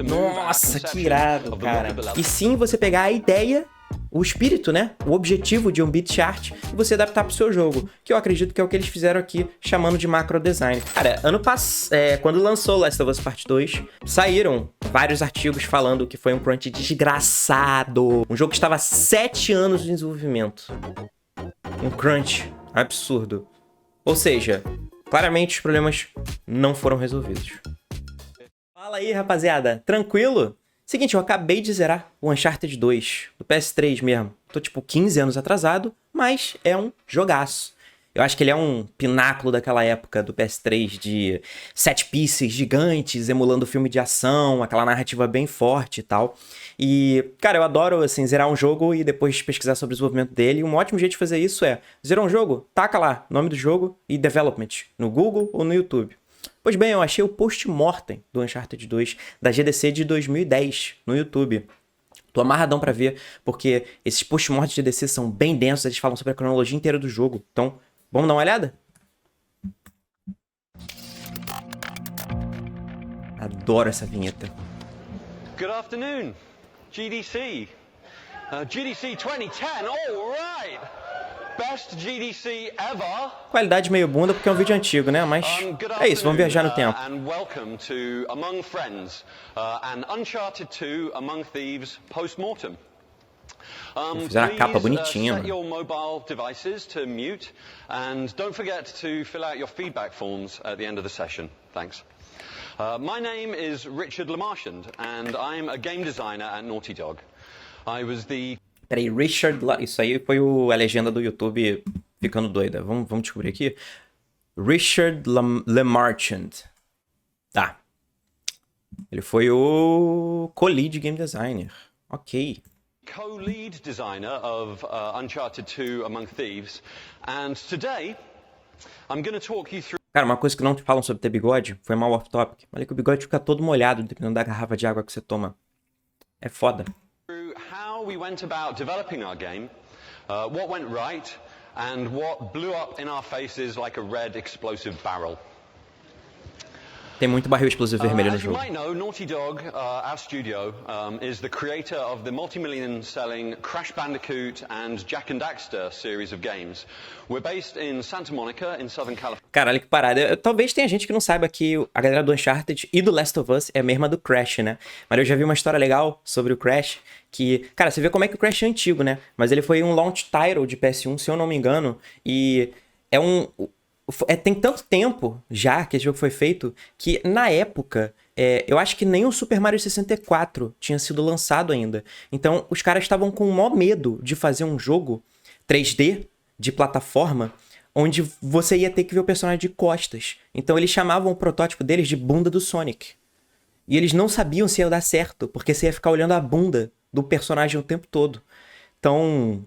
Nossa, que irado, cara. E sim, você pegar a ideia, o espírito, né? O objetivo de um beat art e você adaptar pro seu jogo. Que eu acredito que é o que eles fizeram aqui, chamando de macro design. Cara, ano passado, quando lançou Last of Us Part 2, saíram vários artigos falando que foi um crunch desgraçado. Um jogo que estava há 7 anos de desenvolvimento. Um crunch absurdo. Ou seja, claramente os problemas não foram resolvidos. Fala aí, rapaziada. Tranquilo? Seguinte, eu acabei de zerar o Uncharted 2, do PS3 mesmo. Tô tipo 15 anos atrasado, mas é um jogaço. Eu acho que ele é um pináculo daquela época do PS3 de set pieces gigantes, emulando filme de ação, aquela narrativa bem forte e tal. E, cara, eu adoro, assim, zerar um jogo e depois pesquisar sobre o desenvolvimento dele. Um ótimo jeito de fazer isso é, zerar um jogo, taca lá, nome do jogo e development, no Google ou no YouTube. Pois bem, eu achei o post-mortem do Uncharted 2 da GDC de 2010 no YouTube. Tô amarradão pra ver, porque esses post-mortem de GDC são bem densos, eles falam sobre a cronologia inteira do jogo. Então, vamos dar uma olhada? Adoro essa vinheta. Good afternoon, GDC. GDC 2010, all right! Best GDC ever. Qualidade meio bunda porque é um vídeo antigo, né? Mas é isso, vamos viajar no tempo. And welcome to Among Friends, an Uncharted 2 Among Thieves post-mortem. Fizeram a capa bonitinha, set mano. your mobile devices to mute and don't forget to fill out your feedback forms at the end of the session. Thanks. My name is Richard LeMarchand and I'm a game designer at Naughty Dog. I was the Peraí, isso aí foi a legenda do YouTube ficando doida. Vamos descobrir aqui. Richard LeMarchand. Tá. Ele foi o co-lead game designer. Ok. co-lead designer of Uncharted 2 Among Thieves, and today I'm going to talk you through. Cara, uma coisa que não te falam sobre ter bigode, foi mal off-topic. Olha que o bigode fica todo molhado dependendo da garrafa de água que você toma. É foda. How we went about developing our game, what went right, and what blew up in our faces like a red explosive barrel. Tem muito barril explosivo vermelho no As you jogo. might know, Naughty Dog, our studio, is the creator of the multi-million-selling Crash Bandicoot and Jak and Daxter series of games. We're based in Santa Monica, in Southern California. Caralho, que parada. Talvez tenha gente que não saiba que a galera do Uncharted e do Last of Us é a mesma do Crash, né? Mas eu já vi uma história legal sobre o Crash, que... Cara, você vê como é que o Crash é antigo, né? Mas ele foi um launch title de PS1, se eu não me engano, e é um... tem tanto tempo já que esse jogo foi feito que, na época, eu acho que nem o Super Mario 64 tinha sido lançado ainda. Então, os caras estavam com o maior medo de fazer um jogo 3D de plataforma onde você ia ter que ver o personagem de costas. Então, eles chamavam o protótipo deles de bunda do Sonic. E eles não sabiam se ia dar certo, porque você ia ficar olhando a bunda do personagem o tempo todo. Então,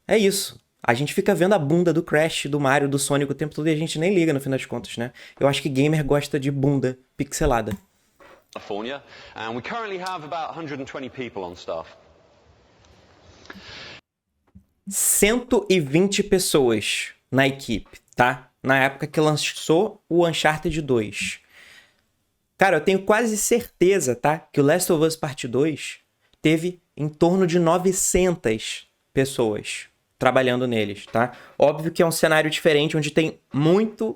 é isso. A gente fica vendo a bunda do Crash, do Mario, do Sonic o tempo todo e a gente nem liga no fim das contas, né? Eu acho que gamer gosta de bunda pixelada. California, and we currently have about 120 people on staff. 120 pessoas na equipe, tá? Na época que lançou o Uncharted 2. Cara, eu tenho quase certeza, tá? Que o Last of Us Part 2 teve em torno de 900 pessoas trabalhando neles, tá? Óbvio que é um cenário diferente, onde tem muita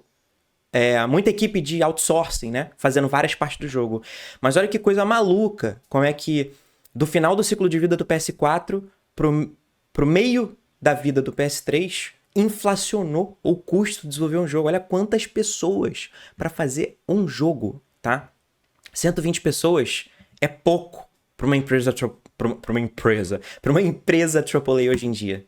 equipe de outsourcing, né? Fazendo várias partes do jogo. Mas olha que coisa maluca, como é que do final do ciclo de vida do PS4 pro meio da vida do PS3, inflacionou o custo de desenvolver um jogo. Olha quantas pessoas para fazer um jogo, tá? 120 pessoas é pouco para uma empresa AAA hoje em dia.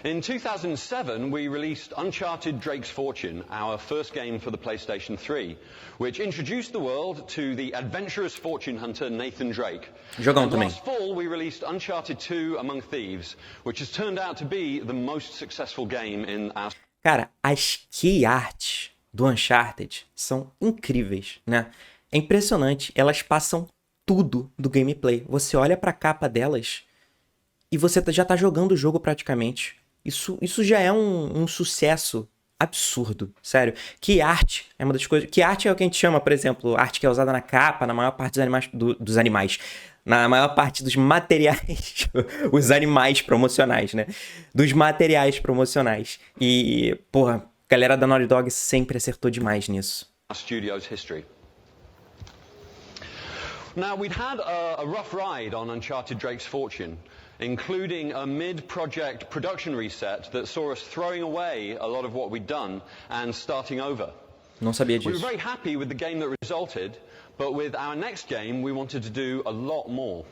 In 2007, we released Uncharted Drake's Fortune, our first game for the PlayStation 3, which introduced the world to the adventurous fortune hunter Nathan Drake. Jogão And também. last fall, we released Uncharted 2 Among Thieves, which has turned out to be the most successful game in our... Cara, as key art do Uncharted são incríveis, né? É impressionante, elas passam tudo do gameplay. Você olha pra capa delas e você já tá jogando o jogo praticamente. Isso já é um sucesso absurdo, sério. Que arte é uma das coisas... Que arte é o que a gente chama, por exemplo, arte que é usada na capa, na maior parte dos animais. Na maior parte dos materiais, os animais promocionais, né? Dos materiais promocionais. E, porra, a galera da Naughty Dog sempre acertou demais nisso. Studio's history. Now, we'd had a rough ride on Uncharted Drake's Fortune, including a mid-project production reset that saw us throwing away a lot of what we'd done and starting over. Não sabia We were disso. very happy with the game that resulted, but with our next game, we wanted to do a lot more.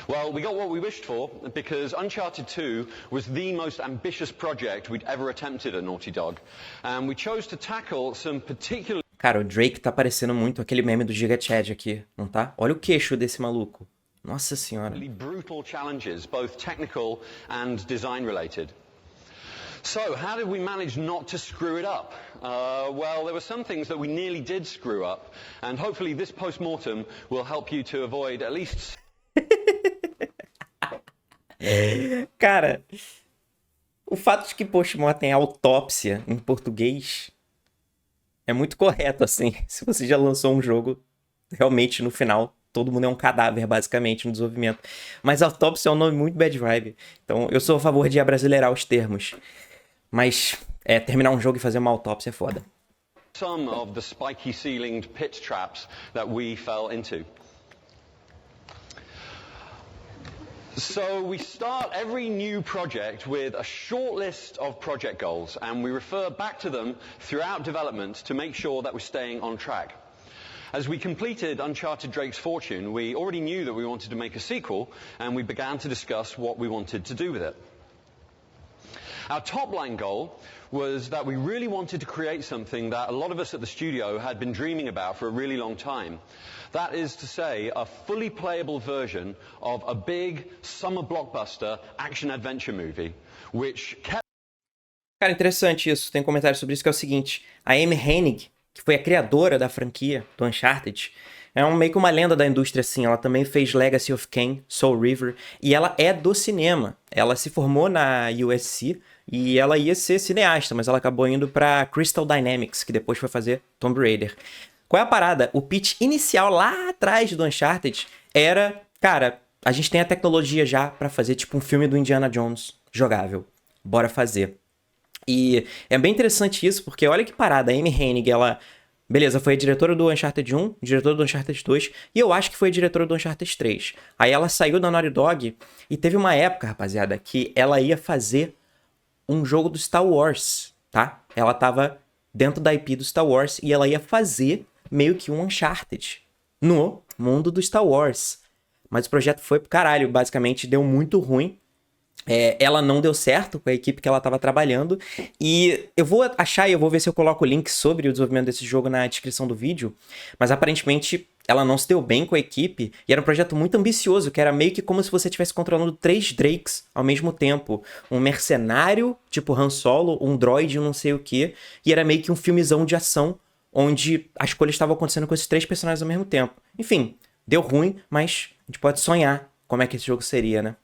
Well, we got what we wished for, because Uncharted 2 was the most ambitious project we'd ever attempted at Naughty Dog, and we chose to tackle some particular... Cara, o Drake tá parecendo muito aquele meme do Giga Chad aqui, não tá? Olha o queixo desse maluco. Nossa senhora. brutal challenges, both technical and design related. So, how did we manage not to screw it up? Well, there were some things that we nearly did screw up, and hopefully this post-mortem will help you to avoid at least... Cara, o fato de que post-mortem é autópsia em português é muito correto, assim. Se você já lançou um jogo, realmente no final todo mundo é um cadáver, basicamente, no desenvolvimento. Mas autópsia é um nome muito bad vibe. Então eu sou a favor de abrasileirar os termos. Mas terminar um jogo e fazer uma autópsia é foda. Some of the spiky ceilinged pit traps that we fell into. So we start every new project with a short list of project goals, and we refer back to them throughout development to make sure that we're staying on track. As we completed Uncharted Drake's Fortune, we already knew that we wanted to make a sequel, and we began to discuss what we wanted to do with it. Our top-line goal was that we really wanted to create something that a lot of us at the studio had been dreaming about for a really long time. That is to say, a fully playable version of a big summer blockbuster action-adventure movie, which kept... Cara, interessante isso. Tem um comentário sobre isso que é o seguinte. A Amy Hennig, que foi a criadora da franquia do Uncharted, é meio que uma lenda da indústria, assim. Ela também fez Legacy of Kain, Soul River, e ela é do cinema. Ela se formou na USC e ela ia ser cineasta, mas ela acabou indo pra Crystal Dynamics, que depois foi fazer Tomb Raider. Qual é a parada? O pitch inicial lá atrás do Uncharted era, cara, a gente tem a tecnologia já pra fazer tipo um filme do Indiana Jones jogável. Bora fazer. E é bem interessante isso, porque olha que parada, a Amy Hennig, ela... Beleza, foi a diretora do Uncharted 1, diretora do Uncharted 2, e eu acho que foi a diretora do Uncharted 3. Aí ela saiu da Naughty Dog, e teve uma época, rapaziada, que ela ia fazer um jogo do Star Wars, tá? Ela tava dentro da IP do Star Wars, e ela ia fazer meio que um Uncharted no mundo do Star Wars. Mas o projeto foi pro caralho, basicamente deu muito ruim. Ela não deu certo com a equipe que ela estava trabalhando, e eu vou achar e eu vou ver se eu coloco o link sobre o desenvolvimento desse jogo na descrição do vídeo, mas aparentemente ela não se deu bem com a equipe, e era um projeto muito ambicioso, que era meio que como se você estivesse controlando 3 Drakes ao mesmo tempo, um mercenário, tipo Han Solo, um droid, não sei o que, e era meio que um filmezão de ação, onde as coisas estavam acontecendo com esses 3 personagens ao mesmo tempo. Enfim, deu ruim, mas a gente pode sonhar como é que esse jogo seria, né?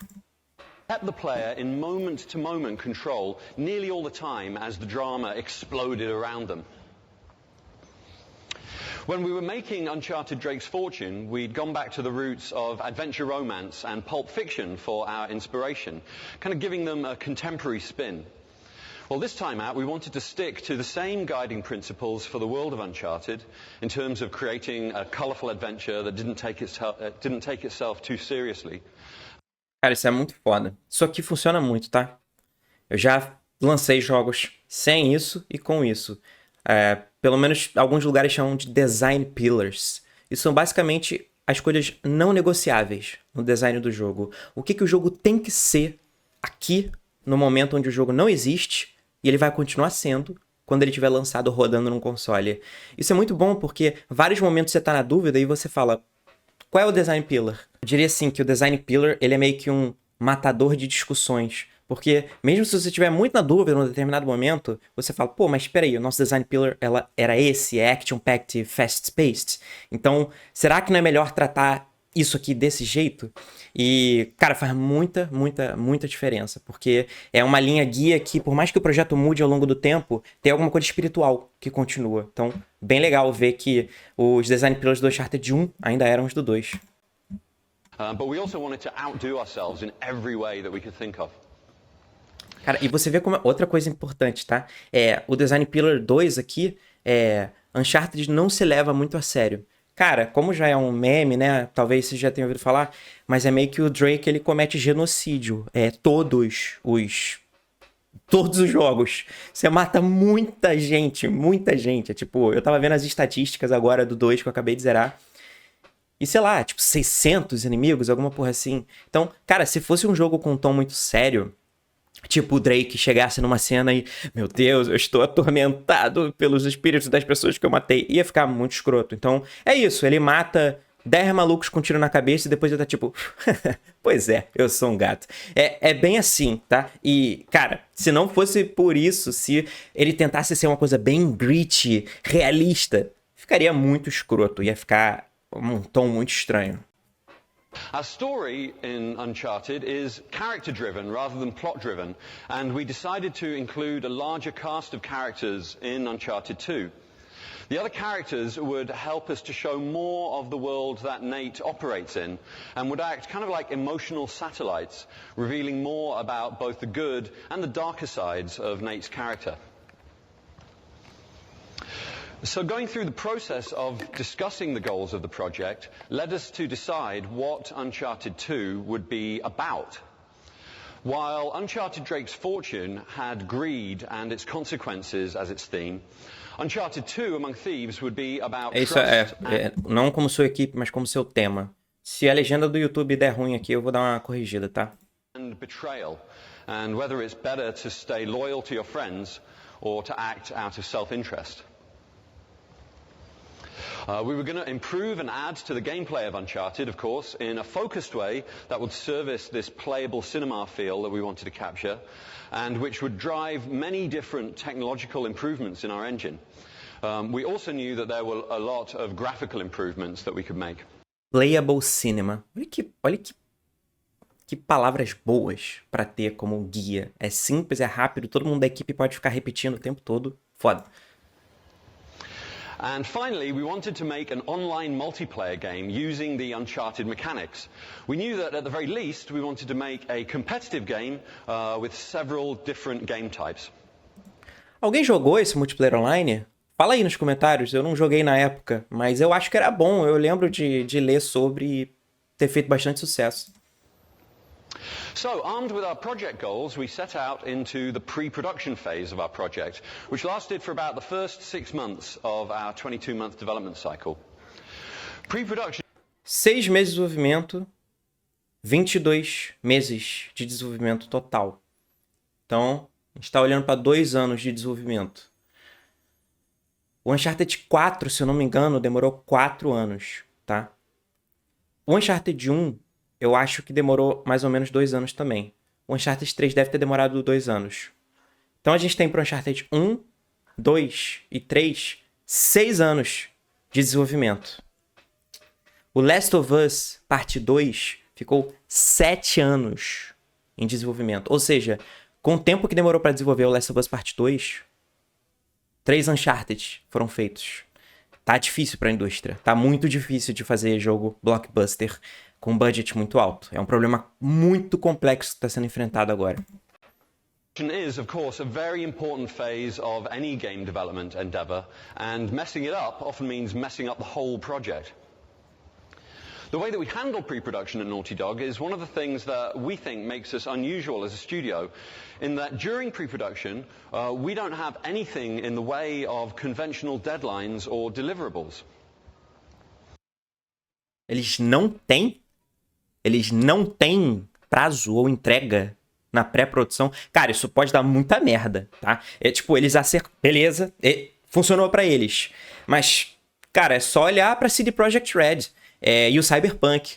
Kept the player in moment-to-moment control nearly all the time as the drama exploded around them. When we were making Uncharted Drake's Fortune, we'd gone back to the roots of adventure romance and pulp fiction for our inspiration, kind of giving them a contemporary spin. Well, this time out, we wanted to stick to the same guiding principles for the world of Uncharted in terms of creating a colourful adventure that didn't take itself too seriously. Cara, isso é muito foda. Isso aqui funciona muito, tá? Eu já lancei jogos sem isso e com isso. Pelo menos alguns lugares chamam de design pillars. E são basicamente as coisas não negociáveis no design do jogo. O que o jogo tem que ser aqui, no momento onde o jogo não existe, e ele vai continuar sendo quando ele estiver lançado rodando num console. Isso é muito bom porque vários momentos você tá na dúvida e você fala... Qual é o design pillar? Eu diria assim que o design pillar ele é meio que um matador de discussões. Porque mesmo se você estiver muito na dúvida num determinado momento, você fala, pô, mas espera aí, o nosso design pillar era esse, é action-packed, fast-paced. Então, será que não é melhor tratar isso aqui desse jeito. E, cara, faz muita, muita, muita diferença. Porque é uma linha guia que, por mais que o projeto mude ao longo do tempo, tem alguma coisa espiritual que continua. Então, bem legal ver que os design pillars do Uncharted 1 ainda eram os do 2. But we also wanted to outdo ourselves in every way that we could think of. Cara, e você vê como outra coisa importante, tá? O Design Pillar 2 aqui, Uncharted não se leva muito a sério. Cara, como já é um meme, né? Talvez você já tenha ouvido falar, mas é meio que o Drake, ele comete genocídio. Todos os jogos. Você mata muita gente, muita gente. Tipo, eu tava vendo as estatísticas agora do 2 que eu acabei de zerar. E sei lá, tipo, 600 inimigos, alguma porra assim. Então, cara, se fosse um jogo com um tom muito sério, tipo o Drake chegasse numa cena e, meu Deus, eu estou atormentado pelos espíritos das pessoas que eu matei, ia ficar muito escroto. Então, é isso, ele mata 10 malucos com um tiro na cabeça e depois ele tá tipo, pois é, eu sou um gato. É bem assim, tá? E, cara, se não fosse por isso, se ele tentasse ser uma coisa bem gritty, realista, ficaria muito escroto, ia ficar um tom muito estranho. Our story in Uncharted is character-driven rather than plot-driven, and we decided to include a larger cast of characters in Uncharted 2. The other characters would help us to show more of the world that Nate operates in, and would act kind of like emotional satellites, revealing more about both the good and the darker sides of Nate's character. So going through the process of discussing the goals of the project led us to decide what Uncharted 2 would be about. While Uncharted Drake's Fortune had greed and its consequences as its theme, Uncharted 2 Among Thieves would be about trust não como sua equipe, mas como seu tema. Se a legenda do YouTube der ruim aqui, eu vou dar uma corrigida, tá? And betrayal, and whether it's better to stay loyal to your friends or to act out of self-interest. We were going to improve and add to the gameplay of Uncharted, of course, in a focused way that would service this playable cinema feel that we wanted to capture, and which would drive many different technological improvements in our engine. We also knew that there were a lot of graphical improvements that we could make. Playable cinema. Olha que palavras boas pra ter como guia. É simples, é rápido, todo mundo da equipe pode ficar repetindo o tempo todo. Foda. And finally, we wanted to make an online multiplayer game using the Uncharted mechanics. We knew that at the very least, we wanted to make a competitive game with several different game types. Alguém jogou esse multiplayer online? Fala aí nos comentários, eu não joguei na época, mas eu acho que era bom, eu lembro de ler sobre e ter feito bastante sucesso. So, armed with our project goals, we set out into the pre-production phase of our project, which lasted for about the first 6 months of our 22-month development cycle. Pre-production... 6 meses de desenvolvimento, 22 meses de desenvolvimento total. Então, a gente está olhando para 2 anos de desenvolvimento. O Uncharted 4, se eu não me engano, demorou 4 anos, tá? O Uncharted 1... eu acho que demorou mais ou menos 2 anos também. O Uncharted 3 deve ter demorado 2 anos. Então a gente tem pro Uncharted 1, 2 e 3, 6 anos de desenvolvimento. O Last of Us Parte 2 ficou 7 anos em desenvolvimento. Ou seja, com o tempo que demorou para desenvolver o Last of Us Parte 2, 3 Uncharted foram feitos. Tá difícil para a indústria. Tá muito difícil de fazer jogo blockbuster com um budget muito alto. É um problema muito complexo que está sendo enfrentado agora. Is, of course, a very important phase of any game development endeavor, and messing it up often means messing up the whole project. The way that we handle pre-production at Naughty Dog is one of the things that we think makes us unusual as a studio, in that during pre-production, we don't have anything in the way of conventional deadlines or deliverables. Eles não têm prazo ou entrega na pré-produção. Cara, isso pode dar muita merda, tá? Tipo, eles acertam... beleza, funcionou pra eles. Mas, cara, é só olhar pra CD Projekt Red e o Cyberpunk.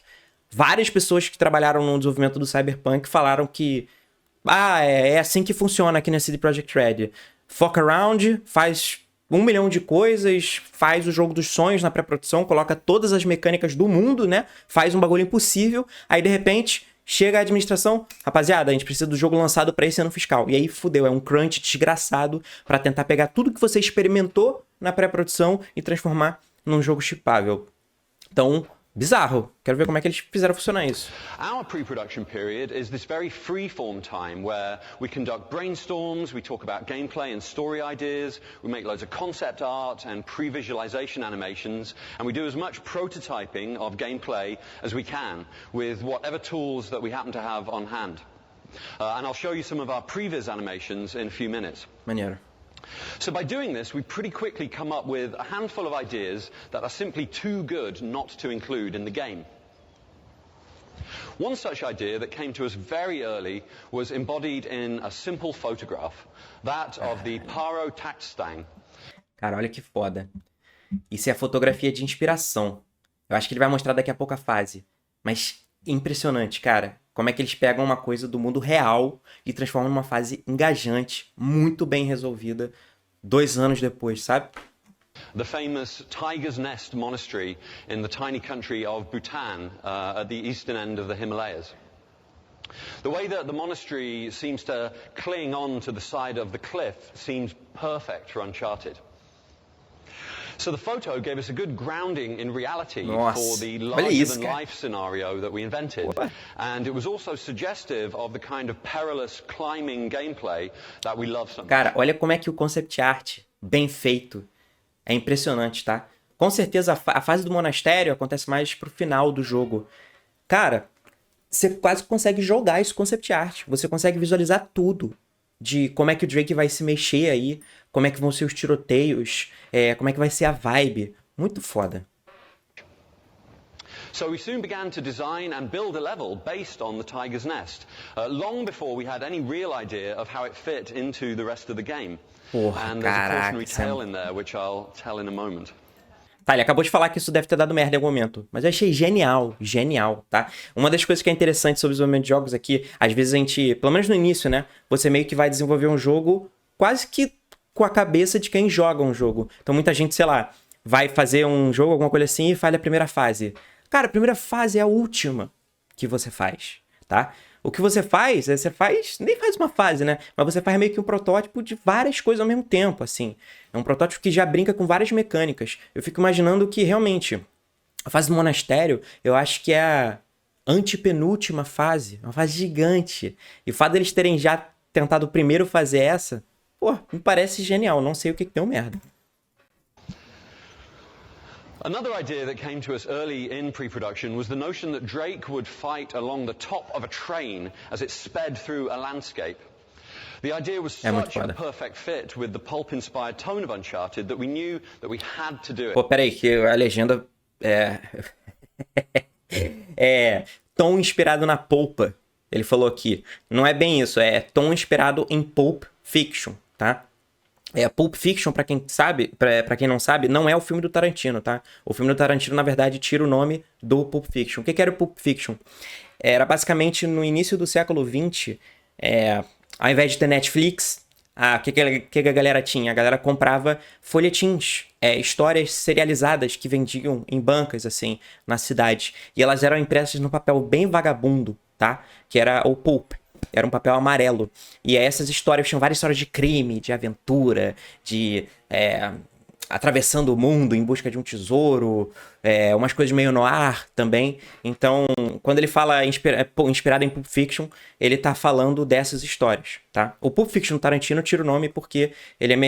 Várias pessoas que trabalharam no desenvolvimento do Cyberpunk falaram que... é assim que funciona aqui na CD Projekt Red. Fuck around, faz 1 milhão de coisas, faz o jogo dos sonhos na pré-produção, coloca todas as mecânicas do mundo, né? Faz um bagulho impossível, aí de repente chega a administração, rapaziada, a gente precisa do jogo lançado para esse ano fiscal. E aí fudeu, é um crunch desgraçado para tentar pegar tudo que você experimentou na pré-produção e transformar num jogo shippável. Então, bizarro. Quero ver como é que eles fizeram funcionar isso. Our pre-production period is this very free-form time where we conduct brainstorms, we talk about gameplay and story ideas, we make loads of concept art and pre-visualization animations, and we do as much prototyping of gameplay as we can with whatever tools that we happen to have on hand. And I'll show you some of our previs animations in a few minutes. Maneiro. So by doing this, we pretty quickly come up with a handful of ideas that are simply too good not to include in the game. One such idea that came to us very early was embodied in a simple photograph, that of the Paro Taxstang. Cara, olha que foda. Isso é a fotografia de inspiração. Eu acho que ele vai mostrar daqui a pouco a fase. Mas impressionante, cara. Como é que eles pegam uma coisa do mundo real e transformam numa fase engajante, muito bem resolvida, 2 anos depois, sabe? The famous Tiger's Nest monastery in the tiny country of Bhutan at the eastern end of the Himalayas. The way that the monastery seems to cling on to the side of the cliff seems perfect for Uncharted. So the photo gave us a good grounding in reality for the larger-than-life scenario that we invented. And it was also suggestive of the kind of perilous climbing gameplay that we love so much. Cara, olha como é que o concept art, bem feito, é impressionante, tá? Com certeza a fase do monastério acontece mais pro final do jogo. Cara, você quase consegue jogar esse concept art. Você consegue visualizar tudo. De como é que o Drake vai se mexer aí, como é que vão ser os tiroteios, como é que vai ser a vibe. Muito foda. So we soon began to design and build a level based on the Tiger's Nest, long before we had any real idea of how it fit into the rest of the game. Porra, and there's a cautionary tale in there, which I'll tell in a moment. Tá, ele acabou de falar que isso deve ter dado merda em algum momento. Mas eu achei genial, genial, tá? Uma das coisas que é interessante sobre o desenvolvimento de jogos aqui, às vezes a gente, pelo menos no início, né? Você meio que vai desenvolver um jogo quase que com a cabeça de quem joga um jogo. Então muita gente, sei lá, vai fazer um jogo, alguma coisa assim, e falha a primeira fase. Cara, a primeira fase é a última que você faz, tá? O que você faz, nem faz uma fase, né? Mas você faz meio que um protótipo de várias coisas ao mesmo tempo, assim. É um protótipo que já brinca com várias mecânicas. Eu fico imaginando que, realmente, a fase do monastério, eu acho que é a antepenúltima fase. Uma fase gigante. E o fato deles terem já tentado primeiro fazer essa, pô, me parece genial. Não sei o que deu merda. Another idea that came to us early in pre-production was the notion that Drake would fight along the top of a train as it sped through a landscape. The idea was such a perfect fit with the pulp-inspired tone of Uncharted that we knew that we had to do it. Pô, peraí, que a legenda é tom inspirado na polpa. Ele falou aqui. Não é bem isso, é tom inspirado em Pulp Fiction, tá? Pulp Fiction, pra quem sabe, pra quem não sabe, não é o filme do Tarantino, tá? O filme do Tarantino, na verdade, tira o nome do Pulp Fiction. O que era o Pulp Fiction? Era basicamente no início do século XX, ao invés de ter Netflix, o que a galera tinha? A galera comprava folhetins, histórias serializadas que vendiam em bancas, assim, na cidade. E elas eram impressas no papel bem vagabundo, tá? Que era o pulp. Era um papel amarelo. E essas histórias tinham várias histórias de crime, de aventura, de atravessando o mundo em busca de um tesouro, umas coisas meio noir também. Então, quando ele fala inspirado em Pulp Fiction, ele tá falando dessas histórias, tá? O Pulp Fiction do Tarantino tira o nome porque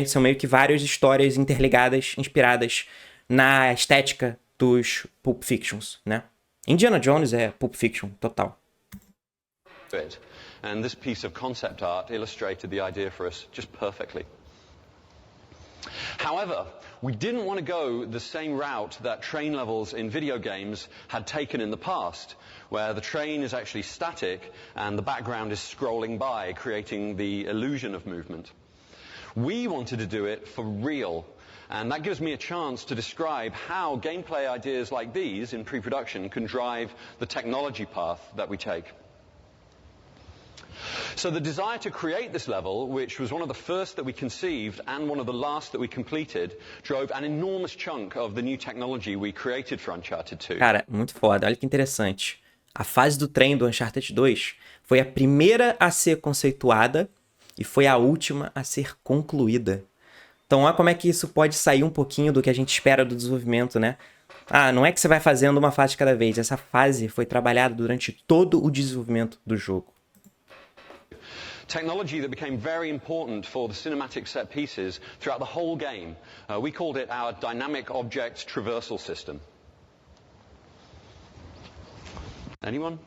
são meio que várias histórias interligadas, inspiradas na estética dos Pulp Fictions, né? Indiana Jones é Pulp Fiction, total. And this piece of concept art illustrated the idea for us just perfectly. However, we didn't want to go the same route that train levels in video games had taken in the past, where the train is actually static and the background is scrolling by, creating the illusion of movement. We wanted to do it for real, and that gives me a chance to describe how gameplay ideas like these in pre-production can drive the technology path that we take. So the desire to create this level, which was one of the first that we conceived and one of the last that we completed, drove an enormous chunk of the new technology we created for Uncharted 2. Cara, muito foda. Olha que interessante. A fase do trem do Uncharted 2 foi a primeira a ser conceituada e foi a última a ser concluída. Então, olha como é que isso pode sair um pouquinho do que a gente espera do desenvolvimento, né? Ah, não é que você vai fazendo uma fase de cada vez. Essa fase foi trabalhada durante todo o desenvolvimento do jogo. Technology that became very important for the cinematic set pieces throughout the whole game. We called it our Dynamic Object Traversal System. Anyone?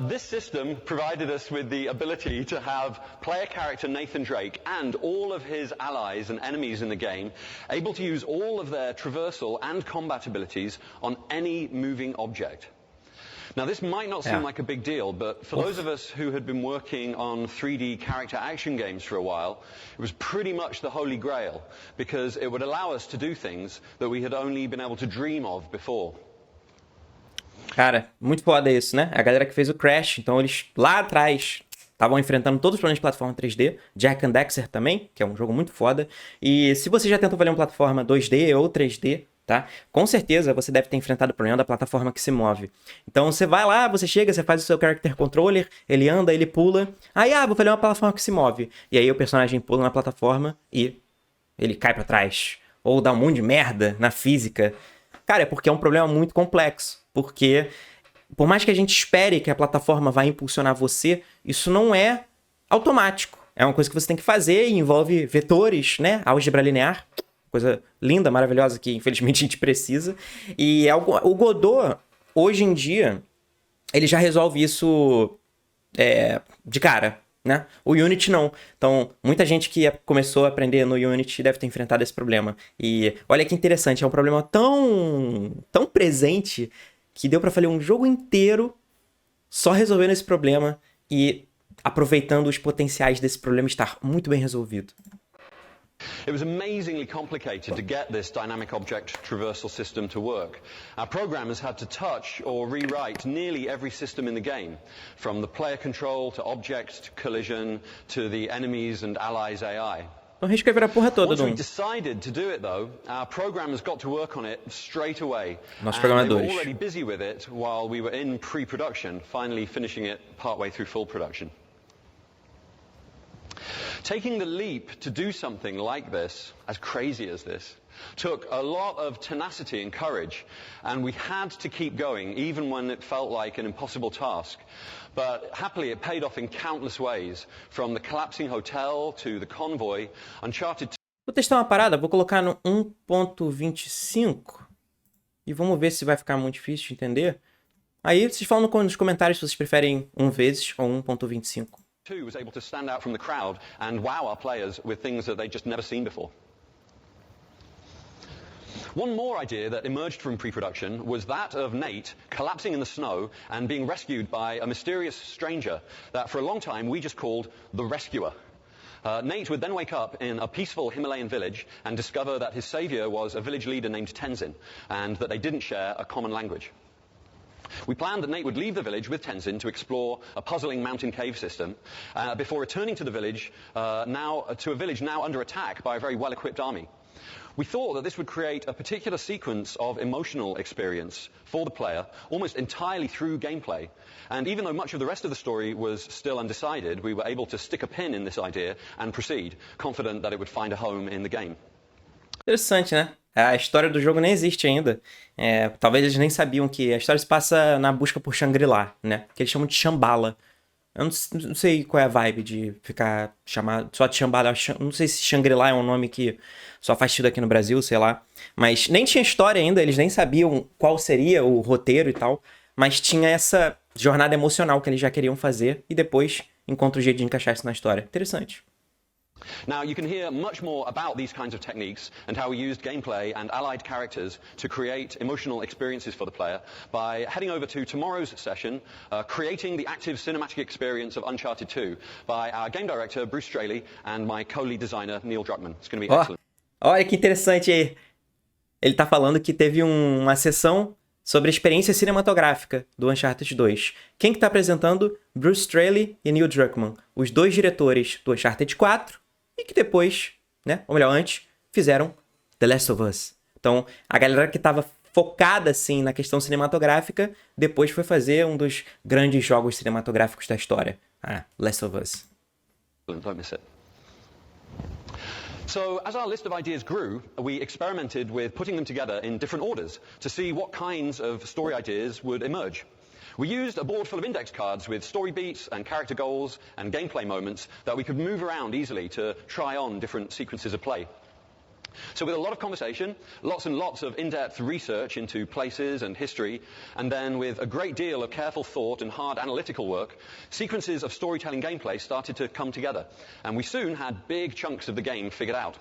This system provided us with the ability to have player character Nathan Drake and all of his allies and enemies in the game able to use all of their traversal and combat abilities on any moving object. Now, this might not seem like a big deal, but for those of us who had been working on 3D character action games for a while, it was pretty much the holy grail, because it would allow us to do things that we had only been able to dream of before. Cara, muito foda isso, né? A galera que fez o Crash, então eles lá atrás estavam enfrentando todos os problemas de plataforma 3D, Jack and Daxter também, que é um jogo muito foda. E se você já tentou fazer uma plataforma 2D ou 3D, tá? Com certeza você deve ter enfrentado o problema da plataforma que se move. Então você vai lá, você chega, você faz o seu character controller, ele anda, ele pula. Aí, vou fazer uma plataforma que se move. E aí o personagem pula na plataforma e ele cai pra trás. Ou dá um monte de merda na física. Cara, é porque é um problema muito complexo. Porque, por mais que a gente espere que a plataforma vai impulsionar você, isso não é automático. É uma coisa que você tem que fazer e envolve vetores, né? Álgebra linear. Coisa linda, maravilhosa, que infelizmente a gente precisa. E o Godot, hoje em dia, ele já resolve isso de cara, né? O Unity não. Então, muita gente que começou a aprender no Unity deve ter enfrentado esse problema. E olha que interessante, é um problema tão presente que deu pra fazer um jogo inteiro só resolvendo esse problema e aproveitando os potenciais desse problema estar muito bem resolvido. It was amazingly complicated to get this dynamic object traversal system to work. Our programmers had to touch or rewrite nearly every system in the game, from the player control to object to collision to the enemies and allies AI. Então reescrever a porra toda, Once we decided to do it, though, our programmers got to work on it straight away. Nossos And they were programadores. already busy with it while we were in pre-production, finally finishing it partway through full production. Taking the leap to do something like this, as crazy as this, took a lot of tenacity and courage, and we had to keep going even when it felt like an impossible task. But happily it paid off in countless ways, from the collapsing hotel to the convoy. Uncharted 2 Vou testar uma parada, vou colocar no 1.25 e vamos ver se vai ficar muito difícil de entender. Aí vocês falam nos comentários se vocês preferem 1 vezes ou 1.25. was able to stand out from the crowd and wow our players with things that they'd just never seen before. One more idea that emerged from pre-production was that of Nate collapsing in the snow and being rescued by a mysterious stranger that for a long time we just called the Rescuer. Nate would then wake up in a peaceful Himalayan village and discover that his savior was a village leader named Tenzin and that they didn't share a common language. We planned that Nate would leave the village with Tenzin to explore a puzzling mountain cave system before returning to the village, to a village now under attack by a very well-equipped army. We thought that this would create a particular sequence of emotional experience for the player, almost entirely through gameplay. And even though much of the rest of the story was still undecided, we were able to stick a pin in this idea and proceed, confident that it would find a home in the game. Interessante, né? A história do jogo nem existe ainda. Talvez eles nem sabiam que a história se passa na busca por Shangri-La, né? Que eles chamam de Shambhala. Eu não sei qual é a vibe de ficar chamado só de Shambhala. Não sei se Shangri-La é um nome que só faz sentido aqui no Brasil, sei lá. Mas nem tinha história ainda, eles nem sabiam qual seria o roteiro e tal. Mas tinha essa jornada emocional que eles já queriam fazer e depois encontra o jeito de encaixar isso na história. Interessante. Now, you can hear much more about these kinds of techniques and how we used gameplay and allied characters to create emotional experiences for the player by heading over to tomorrow's session, Creating the Active Cinematic Experience of Uncharted 2 by our game director, Bruce Straley, and my co-lead designer, Neil Druckmann. It's going to be excellent. Olha que interessante aí. Ele tá falando que teve uma sessão sobre a experiência cinematográfica do Uncharted 2. Quem que tá apresentando? Bruce Straley e Neil Druckmann, os dois diretores do Uncharted 4 e que depois, né, ou melhor, antes, fizeram The Last of Us. Então, a galera que tava focada, assim, na questão cinematográfica, depois foi fazer um dos grandes jogos cinematográficos da história. Last of Us. Don't miss it. So, as our list of ideas grew, we experimented with putting them together in different orders to see what kinds of story ideas would emerge. We used a board full of index cards with story beats and character goals and gameplay moments that we could move around easily to try on different sequences of play. So with a lot of conversation, lots and lots of in-depth research into places and history, and then with a great deal of careful thought and hard analytical work, sequences of storytelling gameplay started to come together, and we soon had big chunks of the game figured out.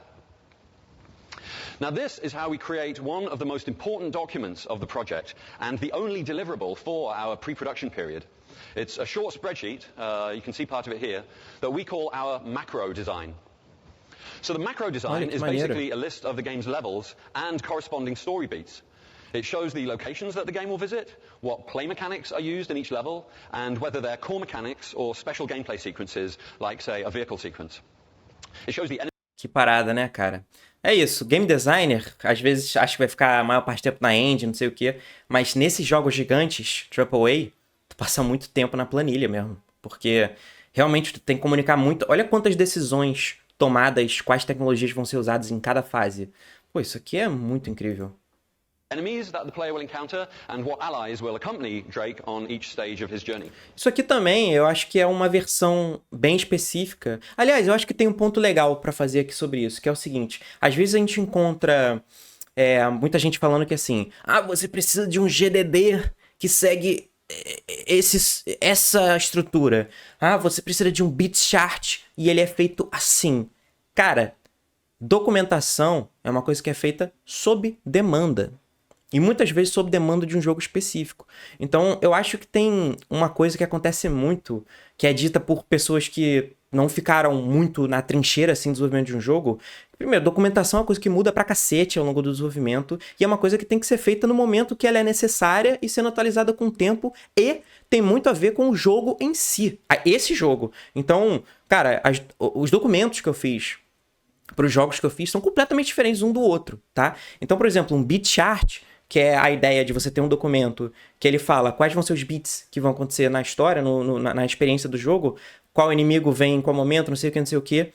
Now this is how we create one of the most important documents of the project, and the only deliverable for our pre-production period. It's a short spreadsheet, you can see part of it here, that we call our macro design. So the macro design is basically a list of the game's levels and corresponding story beats. It shows the locations that the game will visit, what play mechanics are used in each level, and whether they're core mechanics or special gameplay sequences, like, say, a vehicle sequence. It shows the enemy. Que parada, né, cara? É isso, game designer, às vezes acho que vai ficar a maior parte do tempo na engine, não sei o quê, mas nesses jogos gigantes, AAA, tu passa muito tempo na planilha mesmo, porque realmente tu tem que comunicar muito. Olha quantas decisões tomadas, quais tecnologias vão ser usadas em cada fase. Pô, isso aqui é muito incrível. Enemies that the player will encounter and what allies will accompany Drake on each stage of his journey. Isso aqui também, eu acho que é uma versão bem específica. Aliás, eu acho que tem um ponto legal pra fazer aqui sobre isso, que é o seguinte: às vezes a gente encontra muita gente falando que assim, você precisa de um GDD que segue essa estrutura. Você precisa de um bit chart e ele é feito assim. Cara, documentação é uma coisa que é feita sob demanda. E muitas vezes sob demanda de um jogo específico. Então, eu acho que tem uma coisa que acontece muito, que é dita por pessoas que não ficaram muito na trincheira, assim, do desenvolvimento de um jogo. Primeiro, documentação é uma coisa que muda pra cacete ao longo do desenvolvimento, e é uma coisa que tem que ser feita no momento que ela é necessária e sendo atualizada com o tempo, e tem muito a ver com o jogo em si. Esse jogo. Então, cara, os documentos que eu fiz para os jogos que eu fiz são completamente diferentes um do outro, tá? Então, por exemplo, um bit chart, que é a ideia de você ter um documento que ele fala quais vão ser os bits que vão acontecer na história, na experiência do jogo, qual inimigo vem em qual momento, não sei o que.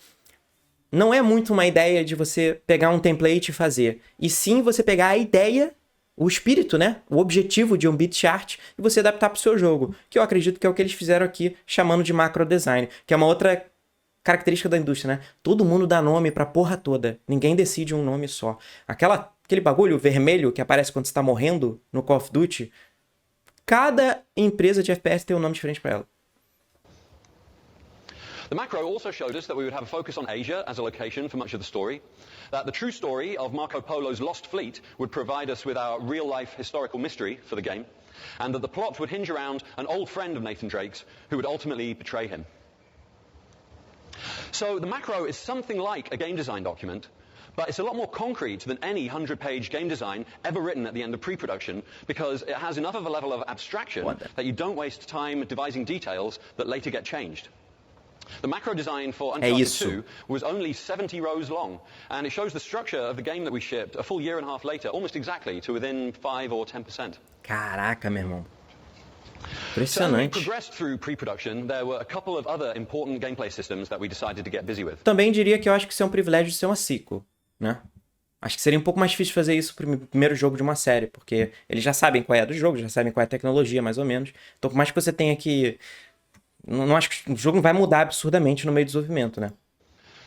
Não é muito uma ideia de você pegar um template e fazer. E sim você pegar a ideia, o espírito, né? O objetivo de um bit chart e você adaptar para o seu jogo. Que eu acredito que é o que eles fizeram aqui, chamando de macro design. Que é uma outra característica da indústria, né? Todo mundo dá nome pra porra toda. Ninguém decide um nome só. Aquele bagulho vermelho que aparece quando você tá morrendo no Call of Duty, cada empresa de FPS tem um nome diferente pra ela. The macro also showed us that we would have a focus on Asia as a location for much of the story, that the true story of Marco Polo's lost fleet would provide us with our real-life historical mystery for the game, and that the plot would hinge around an old friend of Nathan Drake's who would ultimately betray him. So the macro is something like a game design document, but it's a lot more concrete than any 100-page game design ever written at the end of pre-production, because it has enough of a level of abstraction that you don't waste time devising details that later get changed. The macro design for Uncharted 2 was only 70 rows long, and it shows the structure of the game that we shipped a full year and a half later, almost exactly, to within 5 or 10%. Caraca, meu irmão. So as we Impressionante. progressed through pre-production, there were a couple of other important gameplay systems that we decided to get busy with. Também diria que eu acho que isso é um privilégio de ser uma sequel, né? Acho que seria um pouco mais difícil fazer isso pro primeiro jogo de uma série, porque eles já sabem qual é do jogo, já sabem qual é a tecnologia, mais ou menos. Então, por mais que você tenha que... Não acho que o jogo não vai mudar absurdamente no meio do desenvolvimento, né?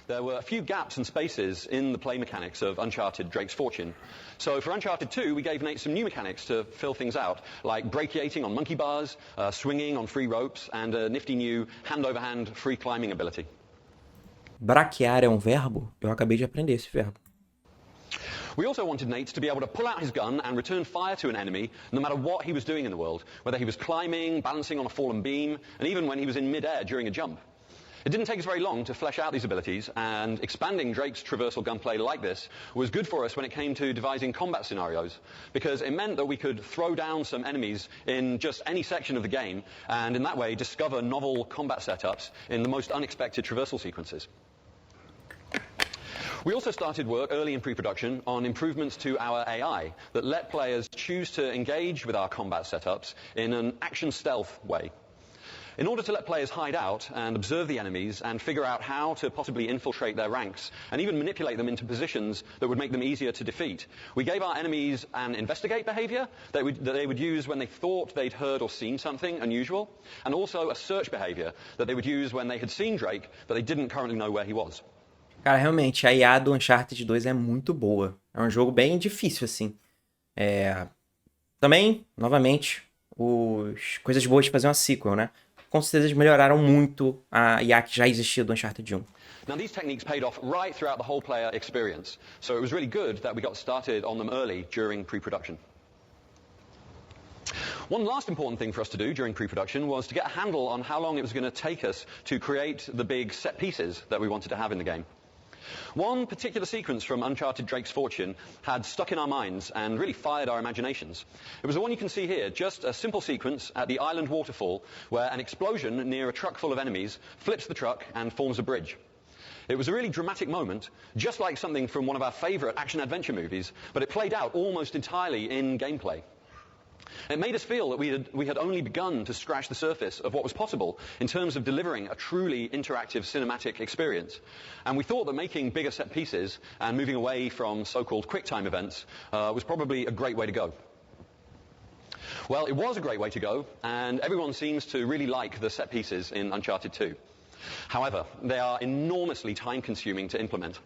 There were a few gaps and spaces in the play mechanics of Uncharted Drake's Fortune. So for Uncharted 2, we gave Nate some new mechanics to fill things out, like brachiating on monkey bars, swinging on free ropes, and a nifty new hand-over-hand free climbing ability. Braquear é um verbo? Eu acabei de aprender esse verbo. We also wanted Nate to be able to pull out his gun and return fire to an enemy no matter what he was doing in the world, whether he was climbing, balancing on a fallen beam, and even when he was in mid-air during a jump. It didn't take us very long to flesh out these abilities, and expanding Drake's traversal gunplay like this was good for us when it came to devising combat scenarios, because it meant that we could throw down some enemies in just any section of the game, and in that way discover novel combat setups in the most unexpected traversal sequences. We also started work early in pre-production on improvements to our AI that let players choose to engage with our combat setups in an action stealth way. In order to let players hide out and observe the enemies and figure out how to possibly infiltrate their ranks and even manipulate them into positions that would make them easier to defeat, we gave our enemies an investigate behavior that they would use when they thought they'd heard or seen something unusual, and also a search behavior that they would use when they had seen Drake but they didn't currently know where he was. Cara, realmente, a IA do Uncharted 2 é muito boa. É um jogo bem difícil, assim. Também, novamente, coisas boas de fazer uma sequel, né? Com certeza eles melhoraram muito a IA que já existia do Uncharted 1. Now, these techniques paid off right throughout the whole player experience, so it was really good that we got started on them early during pre-production. One last important thing for us to do during pre-production was to get a handle on how long it was going to take us to create the big set pieces that we wanted to have in the game. One particular sequence from Uncharted Drake's Fortune had stuck in our minds and really fired our imaginations. It was the one you can see here, just a simple sequence at the island waterfall where an explosion near a truck full of enemies flips the truck and forms a bridge. It was a really dramatic moment, just like something from one of our favorite action-adventure movies, but it played out almost entirely in gameplay. It made us feel that we had only begun to scratch the surface of what was possible in terms of delivering a truly interactive cinematic experience. And we thought that making bigger set pieces and moving away from so-called quick-time events was probably a great way to go. Well, it was a great way to go, and everyone seems to really like the set pieces in Uncharted 2. However, they are enormously time-consuming to implement.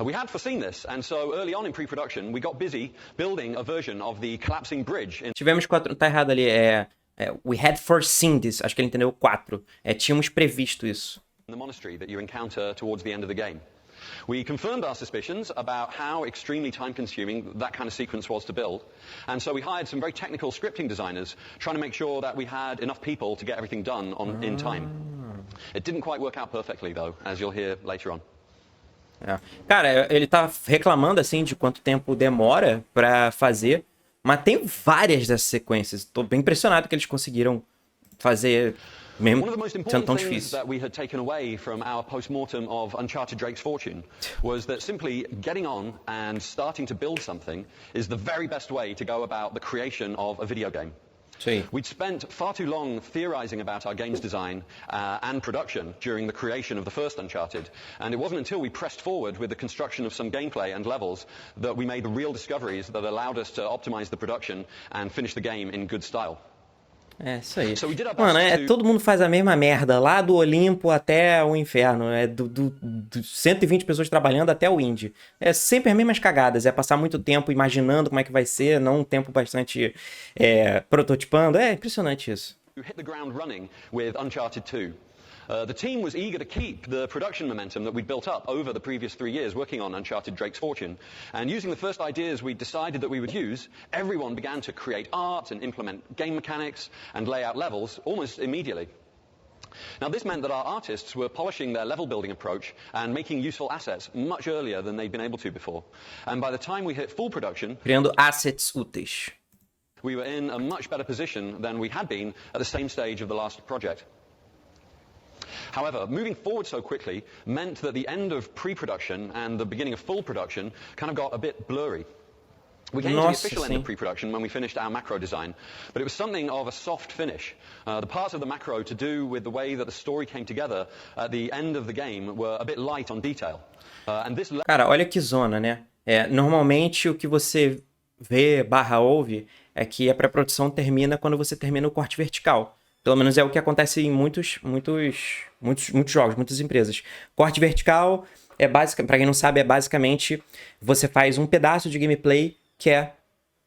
We had foreseen this, and so early on in pre-production, we got busy building a version of the collapsing bridge. Tivemos 4, tá errado ali, we had foreseen this, acho que ele entendeu 4. Tínhamos previsto isso. The monastery that you encounter towards the end of the game. We confirmed our suspicions about how extremely time-consuming that kind of sequence was to build, and so we hired some very technical scripting designers trying to make sure that we had enough people to get everything done in time. It didn't quite work out perfectly, though, as you'll hear later on. Cara, ele tá reclamando assim de quanto tempo demora pra fazer, mas tem várias dessas sequências. Tô bem impressionado que eles conseguiram fazer mesmo sendo tão difícil. That we had taken away from our post-mortem of Uncharted Drake's Fortune was that simply getting on and starting to build something is the very best way to go about the creation of a video game. Sim. We'd spent far too long theorizing about our game's design and production during the creation of the first Uncharted, and it wasn't until we pressed forward with the construction of some gameplay and levels that we made the real discoveries that allowed us to optimize the production and finish the game in good style. Isso aí. Mano, todo mundo faz a mesma merda, lá do Olimpo até o inferno, do 120 pessoas trabalhando até o indie. É sempre as mesmas cagadas, é passar muito tempo imaginando como é que vai ser, não um tempo bastante prototipando. É impressionante isso. Hit the ground running with Uncharted 2. The team was eager to keep the production momentum that we'd built up over the previous 3 years working on Uncharted Drake's Fortune. And using the first ideas we decided that we would use, everyone began to create art and implement game mechanics and lay out levels almost immediately. Now, this meant that our artists were polishing their level building approach and making useful assets much earlier than they'd been able to before. And by the time we hit full production, criando assets úteis, we were in a much better position than we had been at the same stage of the last project. However, moving forward so quickly meant that the end of pre-production and the beginning of full production kind of got a bit blurry. We came to the official end of pre-production when we finished our macro design, but it was something of a soft finish. The parts of the macro to do with the way that the story came together at the end of the game were a bit light on detail. Cara, olha que zona, né? Normalmente o que você vê / ouve é que a pré-produção termina quando você termina o corte vertical. Pelo menos é o que acontece em muitos jogos, muitas empresas. Corte vertical para quem não sabe, é basicamente você faz um pedaço de gameplay que é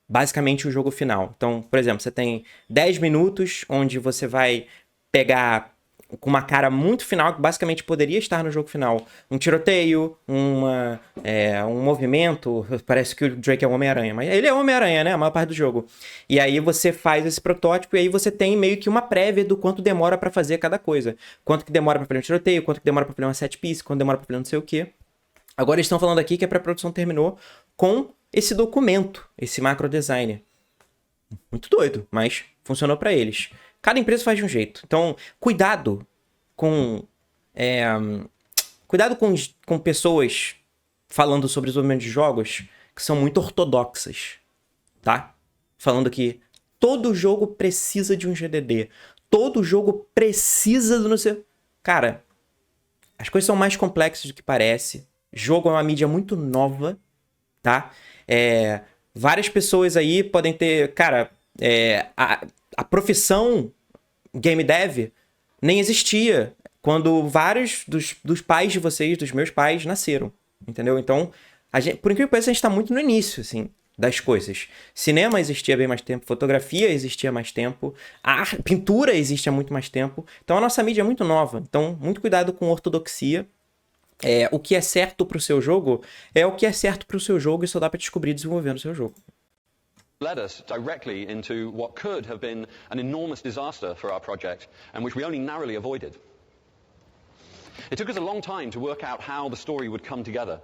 basicamente o jogo final. Então, por exemplo, você tem 10 minutos onde você vai pegar com uma cara muito final, que basicamente poderia estar no jogo final. Um tiroteio, um movimento. Parece que o Drake é o Homem-Aranha, mas ele é o Homem-Aranha, né? A maior parte do jogo. E aí você faz esse protótipo e aí você tem meio que uma prévia do quanto demora pra fazer cada coisa. Quanto que demora pra fazer um tiroteio, quanto que demora pra fazer uma set piece, quanto demora pra fazer não sei o quê. Agora eles estão falando aqui que a pré-produção terminou com esse documento, esse macro design. Muito doido, mas funcionou pra eles. Cada empresa faz de um jeito. Então, cuidado com pessoas falando sobre desenvolvimento de jogos que são muito ortodoxas, tá? Falando que todo jogo precisa de um GDD. Todo jogo precisa do não sei... Cara, as coisas são mais complexas do que parece. Jogo é uma mídia muito nova, tá? Várias pessoas aí podem ter... Cara, a profissão game dev nem existia quando vários dos pais de vocês, dos meus pais, nasceram, entendeu? Então, por incrível que pareça, a gente tá muito no início, assim, das coisas. Cinema existia bem mais tempo, fotografia existia mais tempo, a pintura existe há muito mais tempo. Então, a nossa mídia é muito nova. Então, muito cuidado com ortodoxia. O que é certo pro seu jogo é o que é certo pro seu jogo e só dá pra descobrir desenvolvendo o seu jogo. Led us directly into what could have been an enormous disaster for our project, and which we only narrowly avoided. It took us a long time to work out how the story would come together,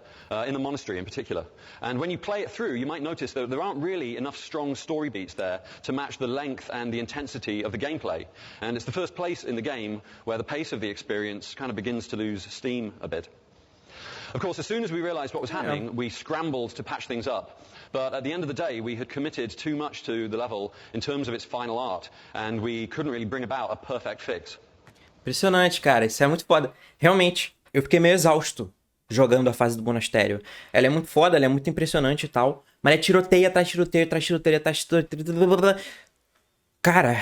in the monastery in particular. And when you play it through, you might notice that there aren't really enough strong story beats there to match the length and the intensity of the gameplay. And it's the first place in the game where the pace of the experience kind of begins to lose steam a bit. Of course, as soon as we realized what was happening, we scrambled to patch things up. But at the end of the day, we had committed too much to the level in terms of its final art, and we couldn't really bring about a perfect fix. Impressionante, cara. Isso é muito foda. Realmente, eu fiquei meio exausto jogando a fase do monastério. Ela é muito foda, ela é muito impressionante e tal, mas é tiroteio atrás tiroteio, atrás tiroteio, atrás tiroteio. Cara,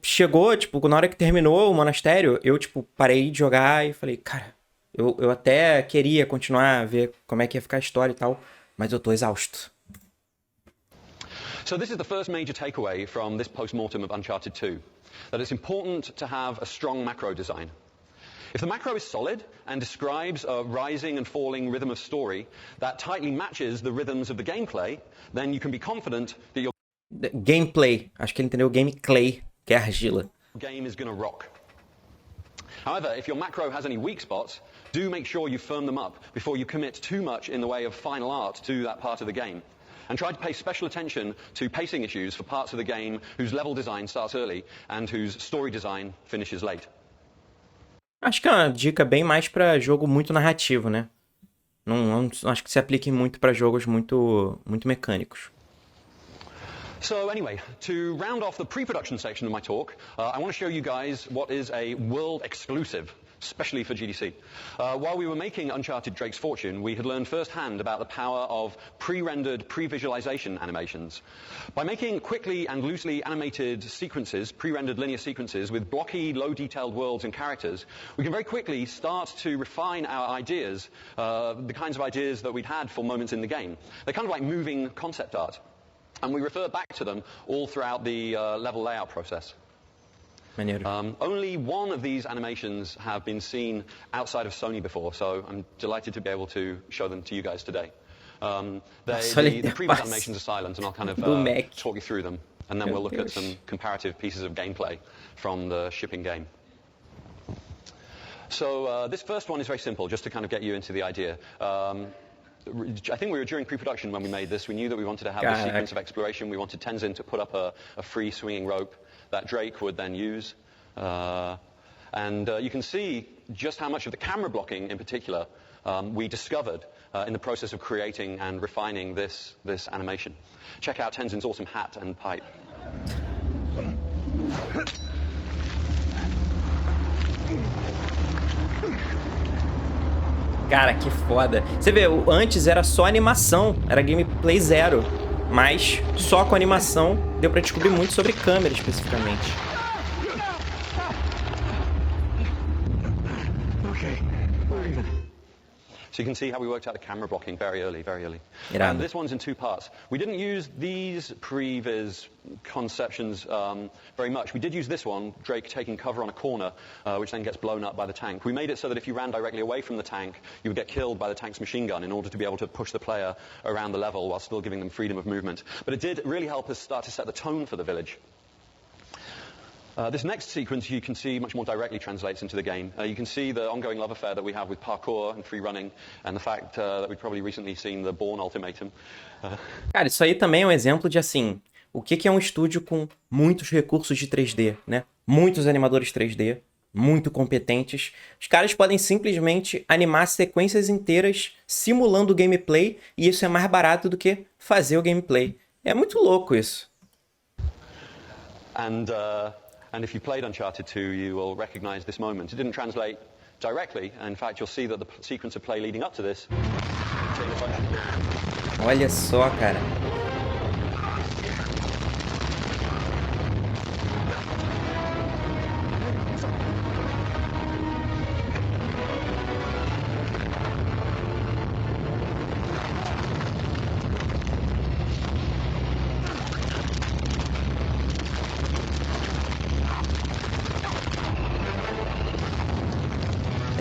chegou, tipo, na hora que terminou o monastério, eu, tipo, parei de jogar e falei, cara, eu até queria continuar a ver como é que ia ficar a história e tal, mas eu tô exausto. So this is the first major takeaway from this post-mortem of Uncharted 2, that it's important to have a strong macro design. If the macro is solid and describes a rising and falling rhythm of story that tightly matches the rhythms of the gameplay, then you can be confident that your gameplay, acho que ele entendeu gameplay, que é argila. Game is going to rock. However, if your macro has any weak spots, do make sure you firm them up before you commit too much in the way of final art to that part of the game. And try to pay special attention to pacing issues for parts of the game whose level design starts early and whose story design finishes late. Acho que é uma dica bem mais pra jogo muito narrativo, né? Não acho que se aplique muito pra jogos muito mecânicos. So anyway, to round off the pre-production section of my talk, I want to show you guys what is a world exclusive, especially for GDC. While we were making Uncharted Drake's Fortune, we had learned firsthand about the power of pre-rendered, pre-visualization animations. By making quickly and loosely animated sequences, pre-rendered linear sequences with blocky, low-detailed worlds and characters, we can very quickly start to refine our ideas, the kinds of ideas that we'd had for moments in the game. They're kind of like moving concept art. And we refer back to them all throughout the level layout process. Only one of these animations have been seen outside of Sony before, so I'm delighted to be able to show them to you guys today. The previous animations are silent, and I'll kind of talk you through them, and then we'll look at some comparative pieces of gameplay from the shipping game. So this first one is very simple, just to kind of get you into the idea. I think we were during pre-production when we made this. We knew that we wanted to have a sequence of exploration. We wanted Tenzin to put up a free swinging rope that Drake would then use. And you can see just how much of the camera blocking in particular we discovered in the process of creating and refining this animation. Check out Tenzin's awesome hat and pipe. Cara, que foda. Você vê, antes era só animação, era gameplay zero. Mas só com animação deu pra descobrir muito sobre câmera especificamente. So you can see how we worked out the camera blocking very early. Irado. And this one's in 2 parts. We didn't use these pre-viz conceptions very much. We did use this one, Drake taking cover on a corner, which then gets blown up by the tank. We made it so that if you ran directly away from the tank, you would get killed by the tank's machine gun in order to be able to push the player around the level while still giving them freedom of movement. But it did really help us start to set the tone for the village. This next sequence you can see much more directly translates into the game. You can see the ongoing love affair that we have with parkour and free running, and the fact that we've probably recently seen the Bourne Ultimatum. Cara, isso aí também é um exemplo de, assim, o que é um estúdio com muitos recursos de 3D, né? Muitos animadores 3D, muito competentes. Os caras podem simplesmente animar sequências inteiras simulando o gameplay, e isso é mais barato do que fazer o gameplay. É muito louco isso. And if you played Uncharted 2, you will recognize this moment. It didn't translate directly. In fact, you'll see that the sequence of play leading up to this. Olha só, cara.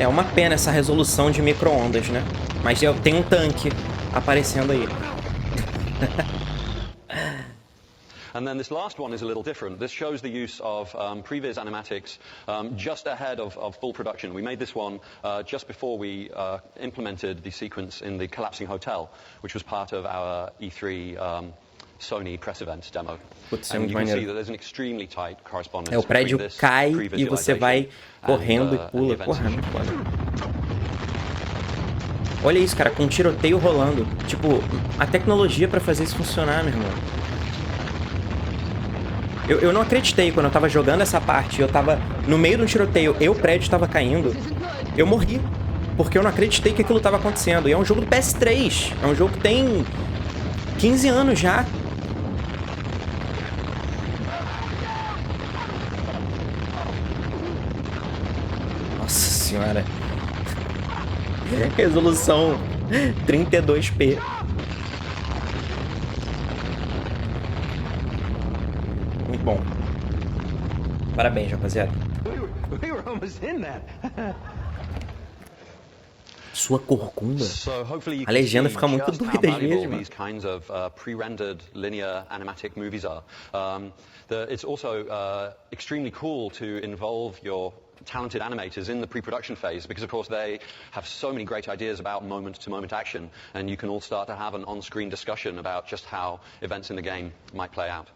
É uma pena essa resolução de micro-ondas, né? Mas tem um tanque aparecendo aí. And then this last one is a little different. This shows the use of previs animatics just ahead of full production. We made this one just before we implemented the sequence in the collapsing hotel, which was part of our E3 Sony press event demo. Putz, and you can see that there's an extremely tight correspondence o prédio cai e você vai correndo e pula. Porra, olha isso, cara, com um tiroteio rolando. Tipo, a tecnologia pra fazer isso funcionar, meu irmão. Eu não acreditei quando eu tava jogando essa parte. Eu tava no meio de um tiroteio e o prédio tava caindo. Eu morri. Porque eu não acreditei que aquilo tava acontecendo. E é um jogo do PS3. É um jogo que tem 15 anos já. Nossa senhora. Resolução 32p. Muito bom. Parabéns, rapaziada. Sua corcunda. A legenda fica muito doida às vezes, mano. These kinds of pre-rendered linear animatic movies are. It's also extremely cool to involve your talented animators in the pre-production phase because, of course, they have so many great ideas about moment-to-moment action, and you can all start to have an on-screen discussion about just how events in the game might play out.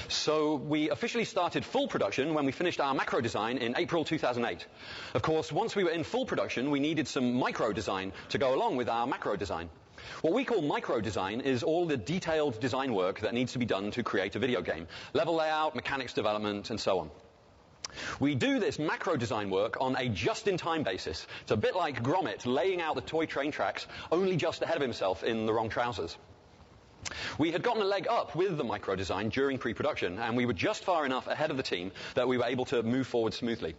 So we officially started full production when we finished our macro design in April 2008. Of course, once we were in full production, we needed some micro design to go along with our macro design. What we call micro design is all the detailed design work that needs to be done to create a video game. Level layout, mechanics development, and so on. We do this macro design work on a just-in-time basis. It's a bit like Gromit laying out the toy train tracks only just ahead of himself in the wrong trousers. We had gotten a leg up with the micro design during pre-production, and we were just far enough ahead of the team that we were able to move forward smoothly.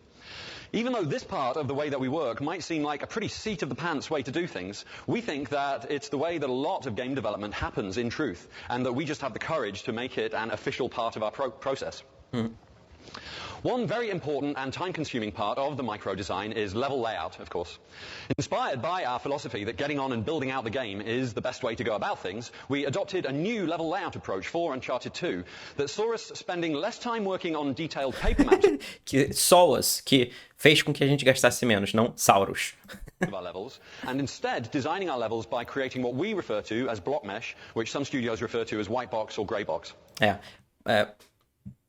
Even though this part of the way that we work might seem like a pretty seat-of-the-pants way to do things, we think that it's the way that a lot of game development happens in truth, and that we just have the courage to make it an official part of our process. One very important and time-consuming part of the micro design is level layout, of course. Inspired by our philosophy that getting on and building out the game is the best way to go about things, we adopted a new level layout approach for Uncharted 2 that saw us spending less time working on detailed paper maps. Que SOAS, que fez com que a gente gastasse menos, não Sauros. Of our levels, and instead designing our levels by creating what we refer to as block mesh, which some studios refer to as white box or grey box.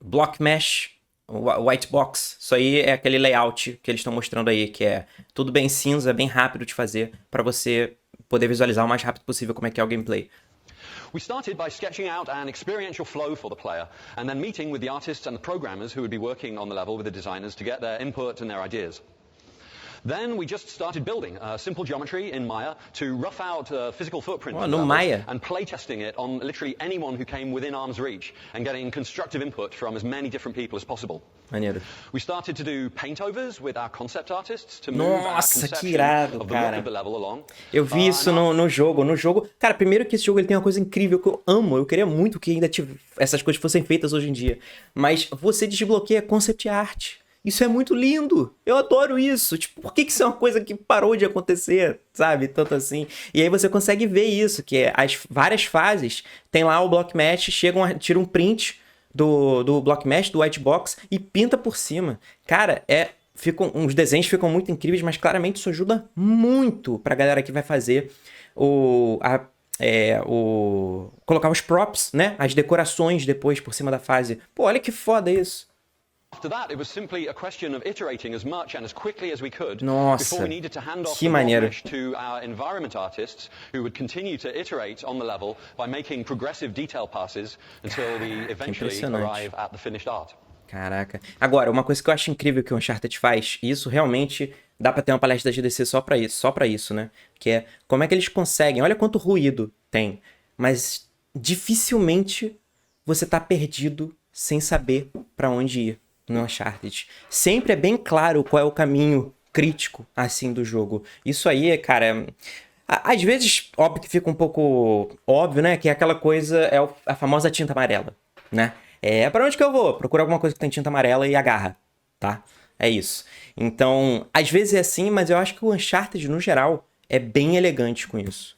Block mesh, white box, isso aí é aquele layout que eles estão mostrando aí, que é tudo bem cinza, bem rápido de fazer, para você poder visualizar o mais rápido possível como é que é o gameplay. We started by sketching out an experiential flow for the player, and then meeting with the artists and the programmers who would be working on the level with the designers to get their input and their ideas. Then we just started building simple geometry in Maya to rough out physical footprint no Maya. and playtesting it on literally anyone who came within arm's reach and getting constructive input from as many different people as possible. Maneiro. We started to do paintovers with our concept artists to move our conception irado, of the look of the level along. Eu vi isso no jogo. No jogo, cara, primeiro que esse jogo ele tem uma coisa incrível que eu amo. Eu queria muito que ainda essas coisas fossem feitas hoje em dia. Mas você desbloqueia concept art. Isso é muito lindo. Eu adoro isso. Tipo, por que isso é uma coisa que parou de acontecer, sabe? Tanto assim. E aí você consegue ver isso, que é as várias fases, tem lá o block mesh, tira um print do block mesh, do white box, e pinta por cima. Cara, os desenhos ficam muito incríveis, mas claramente isso ajuda muito pra galera que vai fazer colocar os props, né? As decorações depois por cima da fase. Pô, olha que foda isso. After that, it was simply a question of iterating as much and as quickly as we could before we needed to hand off que the maneiro. mesh to our environment artists who would continue to iterate on the level by making progressive detail passes until we eventually arrive at the finished art. Caraca. Agora, uma coisa que eu acho incrível que o Uncharted faz, e isso realmente dá pra ter uma palestra da GDC só pra isso, né? Que é como é que eles conseguem, olha quanto ruído tem, mas dificilmente você tá perdido sem saber pra onde ir no Uncharted. Sempre é bem claro qual é o caminho crítico, assim, do jogo. Isso aí, cara, às vezes, óbvio que fica um pouco óbvio, né? Que é aquela coisa, a famosa tinta amarela, né? Pra onde que eu vou? Procura alguma coisa que tem tinta amarela e agarra, tá? É isso. Então, às vezes é assim, mas eu acho que o Uncharted, no geral, é bem elegante com isso.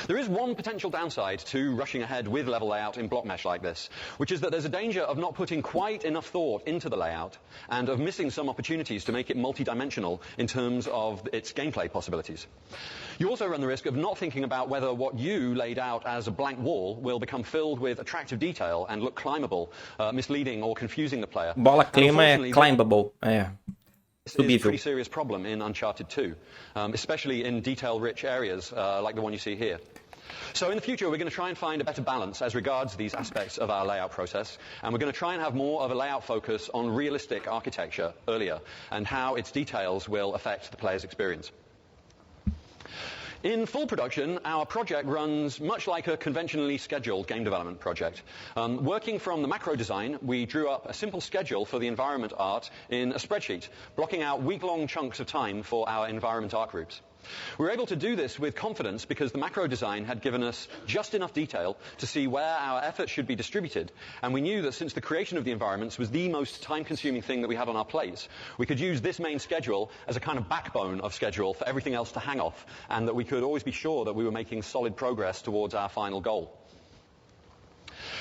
There is one potential downside to rushing ahead with level layout in block mesh like this, which is that there's a danger of not putting quite enough thought into the layout and of missing some opportunities to make it multi-dimensional in terms of its gameplay possibilities. You also run the risk of not thinking about whether what you laid out as a blank wall will become filled with attractive detail and look climbable, misleading or confusing the player. Bola clima é climbable, This is a pretty serious problem in Uncharted 2, especially in detail-rich areas like the one you see here. So in the future, we're going to try and find a better balance as regards these aspects of our layout process, and we're going to try and have more of a layout focus on realistic architecture earlier, and how its details will affect the player's experience. In full production, our project runs much like a conventionally scheduled game development project. Working from the macro design, we drew up a simple schedule for the environment art in a spreadsheet, blocking out week-long chunks of time for our environment art groups. We were able to do this with confidence because the macro design had given us just enough detail to see where our efforts should be distributed, and we knew that since the creation of the environments was the most time-consuming thing that we had on our plates, we could use this main schedule as a kind of backbone of schedule for everything else to hang off, and that we could always be sure that we were making solid progress towards our final goal.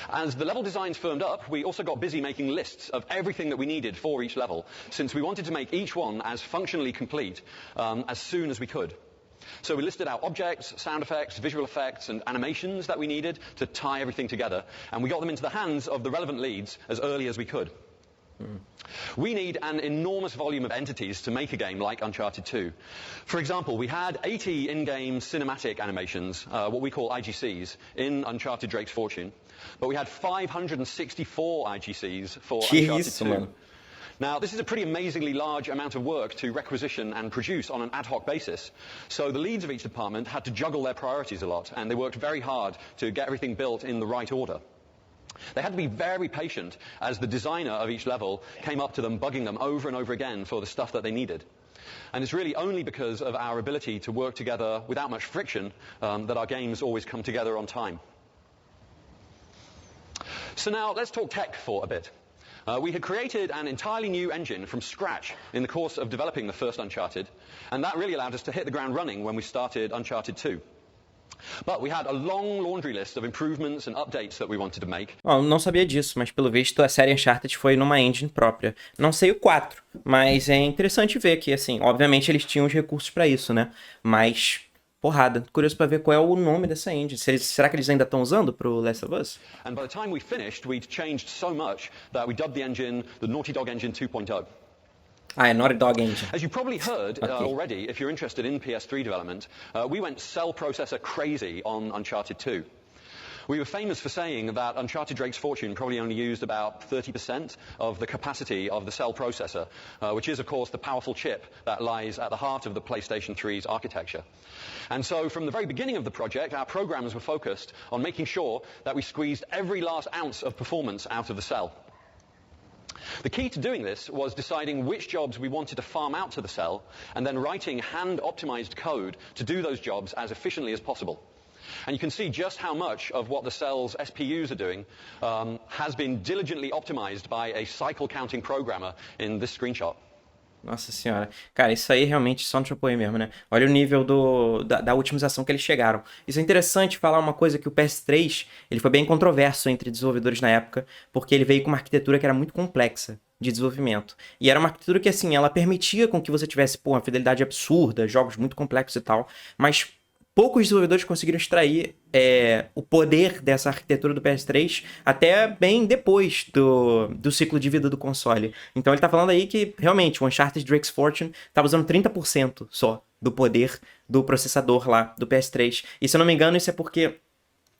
As the level designs firmed up, we also got busy making lists of everything that we needed for each level, since we wanted to make each one as functionally complete as soon as we could. So we listed out objects, sound effects, visual effects, and animations that we needed to tie everything together, and we got them into the hands of the relevant leads as early as we could. We need an enormous volume of entities to make a game like Uncharted 2. For example, we had 80 in-game cinematic animations, what we call IGCs, in Uncharted Drake's Fortune. But we had 564 IGCs for Uncharted 2. Now, this is a pretty amazingly large amount of work to requisition and produce on an ad hoc basis. So the leads of each department had to juggle their priorities a lot, and they worked very hard to get everything built in the right order. They had to be very patient as the designer of each level came up to them, bugging them over and over again for the stuff that they needed. And it's really only because of our ability to work together without much friction that our games always come together on time. So now let's talk tech for a bit. We had created an entirely new engine from scratch in the course of developing the first Uncharted, and that really allowed us to hit the ground running when we started Uncharted 2. But we had a long laundry list of improvements and updates that we wanted to make. Bom, não sabia disso, mas pelo visto a série Uncharted foi numa engine própria. Não sei o 4, mas é interessante ver que, assim, obviamente eles tinham os recursos pra isso, né? Mas, porrada, curioso pra ver qual é o nome dessa engine. Será que eles ainda estão usando pro Last of Us? And by the time we finished, we'd changed so much that we dubbed the engine the Naughty Dog Engine 2.0. Ah, é Naughty Dog Engine. As you probably heard already, if you're interested in PS3 development, we went cell processor crazy on Uncharted 2. We were famous for saying that Uncharted Drake's Fortune probably only used about 30% of the capacity of the cell processor, which is, of course, the powerful chip that lies at the heart of the PlayStation 3's architecture. And so from the very beginning of the project, our programs were focused on making sure that we squeezed every last ounce of performance out of the cell. The key to doing this was deciding which jobs we wanted to farm out to the cell, and then writing hand-optimized code to do those jobs as efficiently as possible. And you can see just how much of what the cell's SPUs are doing has been diligently optimized by a cycle-counting programmer in this screenshot. Nossa senhora. Cara, isso aí realmente só no AAA mesmo, né? Olha o nível da otimização que eles chegaram. Isso é interessante falar uma coisa que o PS3, ele foi bem controverso entre desenvolvedores na época, porque ele veio com uma arquitetura que era muito complexa de desenvolvimento. E era uma arquitetura que, assim, ela permitia com que você tivesse, uma fidelidade absurda, jogos muito complexos e tal, mas poucos desenvolvedores conseguiram extrair o poder dessa arquitetura do PS3 até bem depois do ciclo de vida do console. Então ele tá falando aí que, realmente, o Uncharted Drake's Fortune estava usando 30% só do poder do processador lá do PS3. E se eu não me engano, isso é porque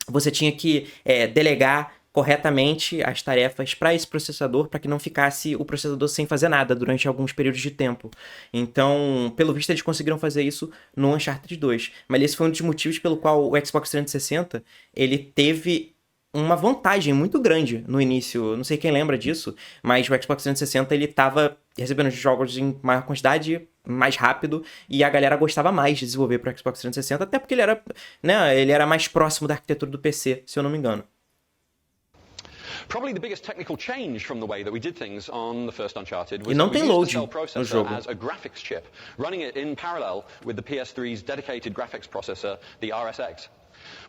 você tinha que delegar corretamente as tarefas para esse processador, para que não ficasse o processador sem fazer nada durante alguns períodos de tempo. Então, pelo visto, eles conseguiram fazer isso no Uncharted 2. Mas esse foi um dos motivos pelo qual o Xbox 360 ele teve uma vantagem muito grande no início. Não sei quem lembra disso, mas o Xbox 360 ele estava recebendo jogos em maior quantidade, mais rápido, e a galera gostava mais de desenvolver para o Xbox 360, até porque ele era mais próximo da arquitetura do PC, se eu não me engano. Probably the biggest technical change from the way that we did things on the first Uncharted was não that we tem used the loading cell processor as a graphics chip, running it in parallel with the PS3's dedicated graphics processor, the RSX.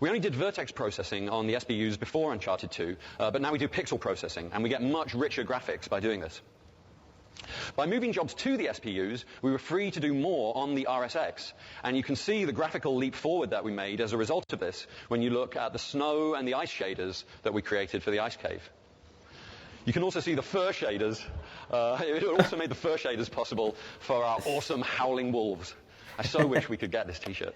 We only did vertex processing on the SPUs before Uncharted 2, but now we do pixel processing, and we get much richer graphics by doing this. By moving jobs to the SPUs, we were free to do more on the RSX, and you can see the graphical leap forward that we made as a result of this when you look at the snow and the ice shaders that we created for the ice cave. You can also see the fur shaders. It also made the fur shaders possible for our awesome howling wolves. I so wish we could get this t-shirt.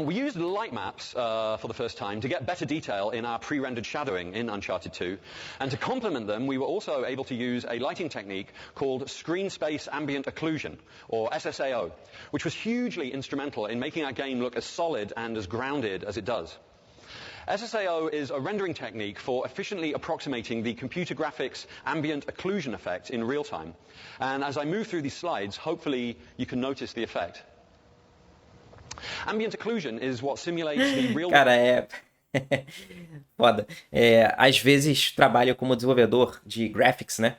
We used light maps for the first time to get better detail in our pre-rendered shadowing in Uncharted 2. And to complement them, we were also able to use a lighting technique called Screen Space Ambient Occlusion, or SSAO, which was hugely instrumental in making our game look as solid and as grounded as it does. SSAO is a rendering technique for efficiently approximating the computer graphics ambient occlusion effect in real time. And as I move through these slides, hopefully you can notice the effect. Ambient occlusion is what simulates the real... Cara, foda. Às vezes trabalho como desenvolvedor de graphics, né?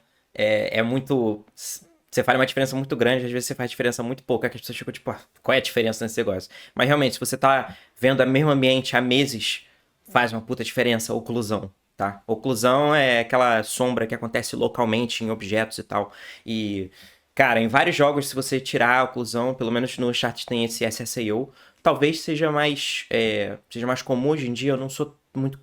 Muito... Você faz uma diferença muito grande, às vezes você faz diferença muito pouca, que as pessoas ficam tipo, qual é a diferença nesse negócio? Mas realmente, se você tá vendo o mesmo ambiente há meses, faz uma puta diferença, oclusão, tá? Oclusão é aquela sombra que acontece localmente em objetos e tal. E... Cara, em vários jogos, se você tirar a oclusão, pelo menos no Uncharted tem esse SSAO, talvez seja mais comum hoje em dia. Eu não sou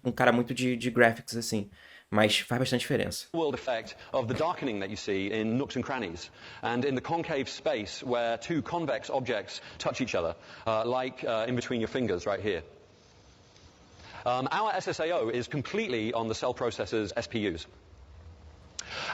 um cara muito de graphics assim, mas faz bastante diferença. World effect of the darkening that you see in nooks and crannies, and in the concave space where two convex objects touch each other, like in between your fingers right here. Our SSAO is completely on the cell processor's SPUs.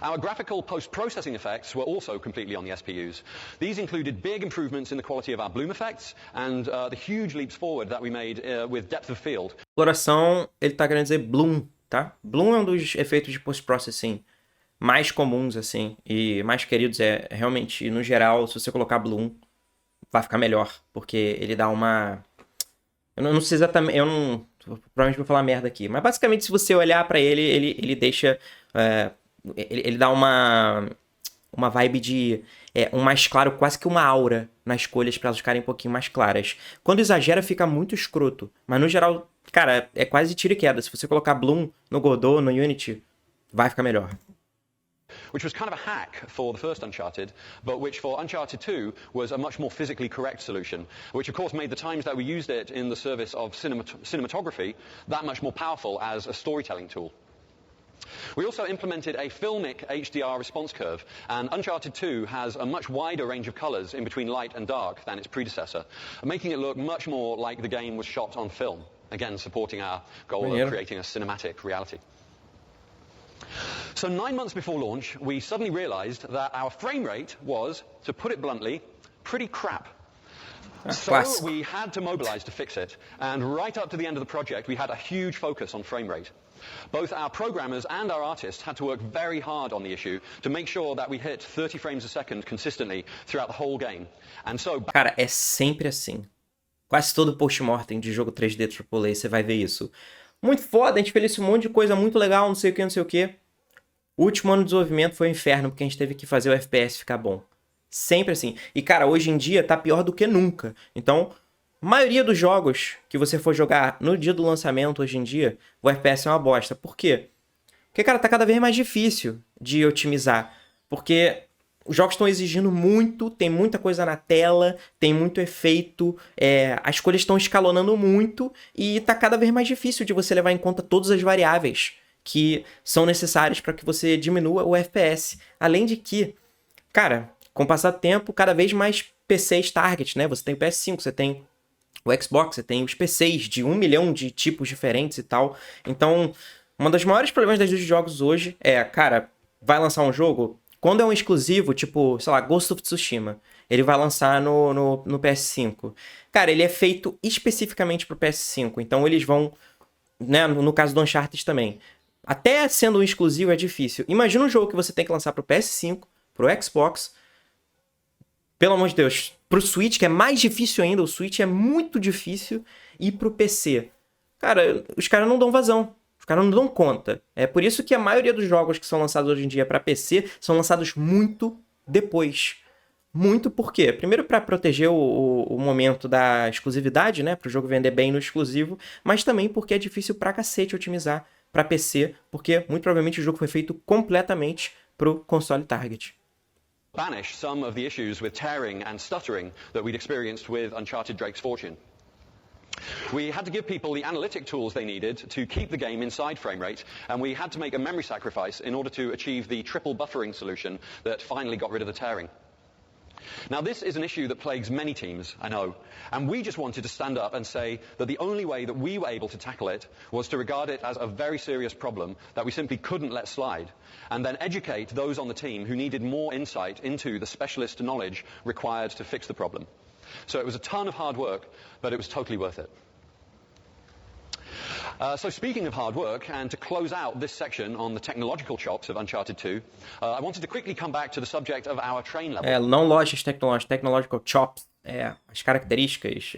Our graphical post-processing effects were also completely on the SPUs. These included big improvements in the quality of our bloom effects and the huge leaps forward that we made with depth of field. Exploração, ele tá querendo dizer bloom, tá? Bloom é um dos efeitos de post-processing mais comuns, assim, e mais queridos. Realmente, no geral, se você colocar bloom, vai ficar melhor, porque ele dá uma... Eu não sei exatamente, provavelmente vou falar merda aqui, mas basicamente, se você olhar pra ele deixa... Ele dá uma vibe de um mais claro, quase que uma aura nas escolhas para elas ficarem um pouquinho mais claras. Quando exagera, fica muito escroto. Mas no geral, cara, é quase tiro e queda. Se você colocar Bloom no Godot, no Unity, vai ficar melhor. Which was kind of a hack for the first Uncharted, but which for Uncharted 2 was a much more physically correct solution, which of course made the times that we used it in the service of cinematography that much more powerful as a storytelling tool. We also implemented a filmic HDR response curve, and Uncharted 2 has a much wider range of colors in between light and dark than its predecessor, making it look much more like the game was shot on film, again supporting our goal of creating a cinematic reality. So 9 months before launch, we suddenly realized that our frame rate was, to put it bluntly, pretty crap. So we had to mobilize to fix it, and right up to the end of the project, we had a huge focus on frame rate. Both our programmers and our artists had to work very hard on the issue to make sure that we hit 30 frames a second consistently throughout the whole game. And so... Cara, é sempre assim. Quase todo post-mortem de jogo 3D AAA, você vai ver isso. Muito foda, a gente fez esse monte de coisa muito legal, não sei o que, não sei o que. O último ano de desenvolvimento foi um inferno, porque a gente teve que fazer o FPS ficar bom. Sempre assim. E, cara, hoje em dia tá pior do que nunca. Então, a maioria dos jogos que você for jogar no dia do lançamento, hoje em dia, o FPS é uma bosta. Por quê? Porque, cara, tá cada vez mais difícil de otimizar. Porque os jogos estão exigindo muito, tem muita coisa na tela, tem muito efeito, as coisas estão escalonando muito e tá cada vez mais difícil de você levar em conta todas as variáveis que são necessárias para que você diminua o FPS. Além de que, cara, com o passar do tempo, cada vez mais PCs target, né? Você tem o PS5, você tem o Xbox, você tem os PCs de 1 milhão de tipos diferentes e tal. Então, um dos maiores problemas das indústrias de jogos hoje é, cara, vai lançar um jogo, quando é um exclusivo, tipo, sei lá, Ghost of Tsushima, ele vai lançar no PS5. Cara, ele é feito especificamente pro PS5, então eles vão, né, no caso do Uncharted também. Até sendo um exclusivo é difícil. Imagina um jogo que você tem que lançar pro PS5, pro Xbox, pelo amor de Deus, pro Switch, que é mais difícil ainda, o Switch é muito difícil, e pro PC. Cara, os caras não dão vazão. Os caras não dão conta. É por isso que a maioria dos jogos que são lançados hoje em dia para PC são lançados muito depois. Muito por quê? Primeiro para proteger o momento da exclusividade, né? Para o jogo vender bem no exclusivo, mas também porque é difícil pra cacete otimizar para PC, porque muito provavelmente o jogo foi feito completamente pro console target. Banish some of the issues with tearing and stuttering that we'd experienced with Uncharted Drake's Fortune. We had to give people the analytic tools they needed to keep the game inside frame rate, and we had to make a memory sacrifice in order to achieve the triple buffering solution that finally got rid of the tearing. Now, this is an issue that plagues many teams, I know, and we just wanted to stand up and say that the only way that we were able to tackle it was to regard it as a very serious problem that we simply couldn't let slide, and then educate those on the team who needed more insight into the specialist knowledge required to fix the problem. So it was a ton of hard work, but it was totally worth it. So speaking of hard work, and to close out this section on the technological chops of Uncharted 2, I wanted to quickly come back to the subject of our train level. Não lojas tecnológicas, technological chops, as características,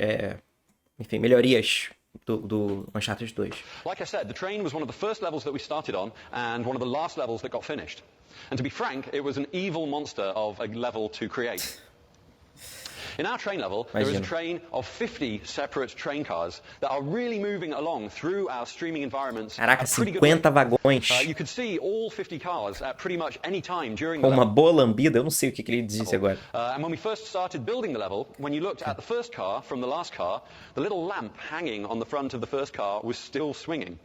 enfim, melhorias do Uncharted 2. Like I said, the train was one of the first levels that we started on, and one of the last levels that got finished. And to be frank, it was an evil monster of a level to create. In our train level, there is a train of 50 separate train cars that are really moving along through our streaming environments. Caraca, 50 vagões. You could see all 50 cars at pretty much any time during the level. Com uma boa lambida, eu não sei o que ele disse agora. And when we first started building the level, when you looked at the first car from the last car, the little lamp hanging on the front of the first car was still swinging.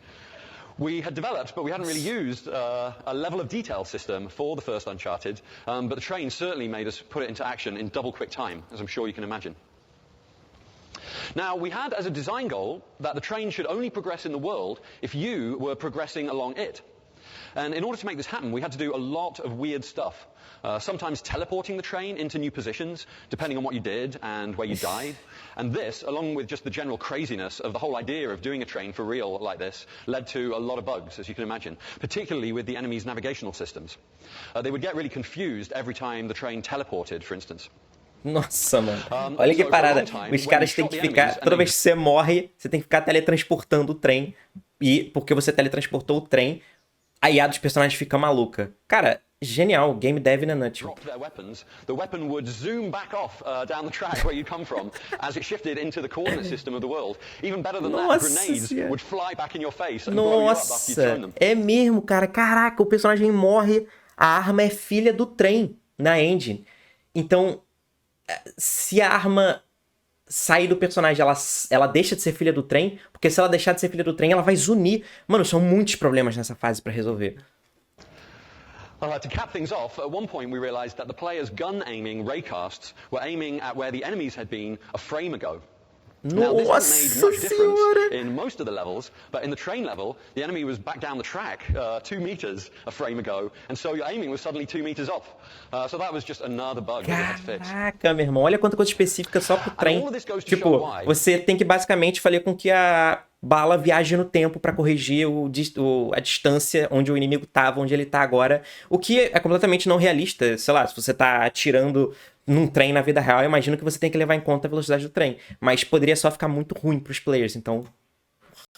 We had developed, but we hadn't really used a level of detail system for the first Uncharted, but the train certainly made us put it into action in double quick time, as I'm sure you can imagine. Now, we had as a design goal that the train should only progress in the world if you were progressing along it. And in order to make this happen, we had to do a lot of weird stuff. Sometimes teleporting the train into new positions, depending on what you did and where you died. And this, along with just the general craziness of the whole idea of doing a train for real like this, led to a lot of bugs, as you can imagine, particularly with the enemy's navigational systems. They would get really confused every time the train teleported, for instance. Nossa, mano. Olha que parada. Os caras têm que ficar... Toda vez que você morre, você tem que ficar teletransportando o trem. E porque você teletransportou o trem, a IA dos personagens fica maluca. Cara, genial. Game dev in a nutshell. The weapon would zoom back off down the track where you come from as it shifted into the coordinate system of the world. Even better than that, grenades would fly back in your face and blow you up after you turn them. É mesmo, cara. Caraca, o personagem morre, a arma é filha do trem na engine. Então, se a arma sai do personagem, ela deixa de ser filha do trem, porque se ela deixar de ser filha do trem, ela vai zunir. Mano, são muitos problemas nessa fase pra resolver. To cap things off, at one point we realized that the player's gun aiming raycasts were aiming at where the enemies had been a frame ago. Now, this hasn't made much difference in most of the levels, but in the train level, the enemy was back down the track 2 meters a frame ago, and so your aiming was suddenly 2 meters off. So that was just another bug that we had to fix. Caraca, meu irmão, olha quanta coisa específica só pro trem. Tipo, você tem que basicamente fazer com que a bala viaje no tempo pra corrigir a distância onde o inimigo tava, onde ele tá agora. O que é completamente não realista. Sei lá, se você tá atirando num trem na vida real, eu imagino que você tem que levar em conta a velocidade do trem. Mas poderia só ficar muito ruim pros players, então...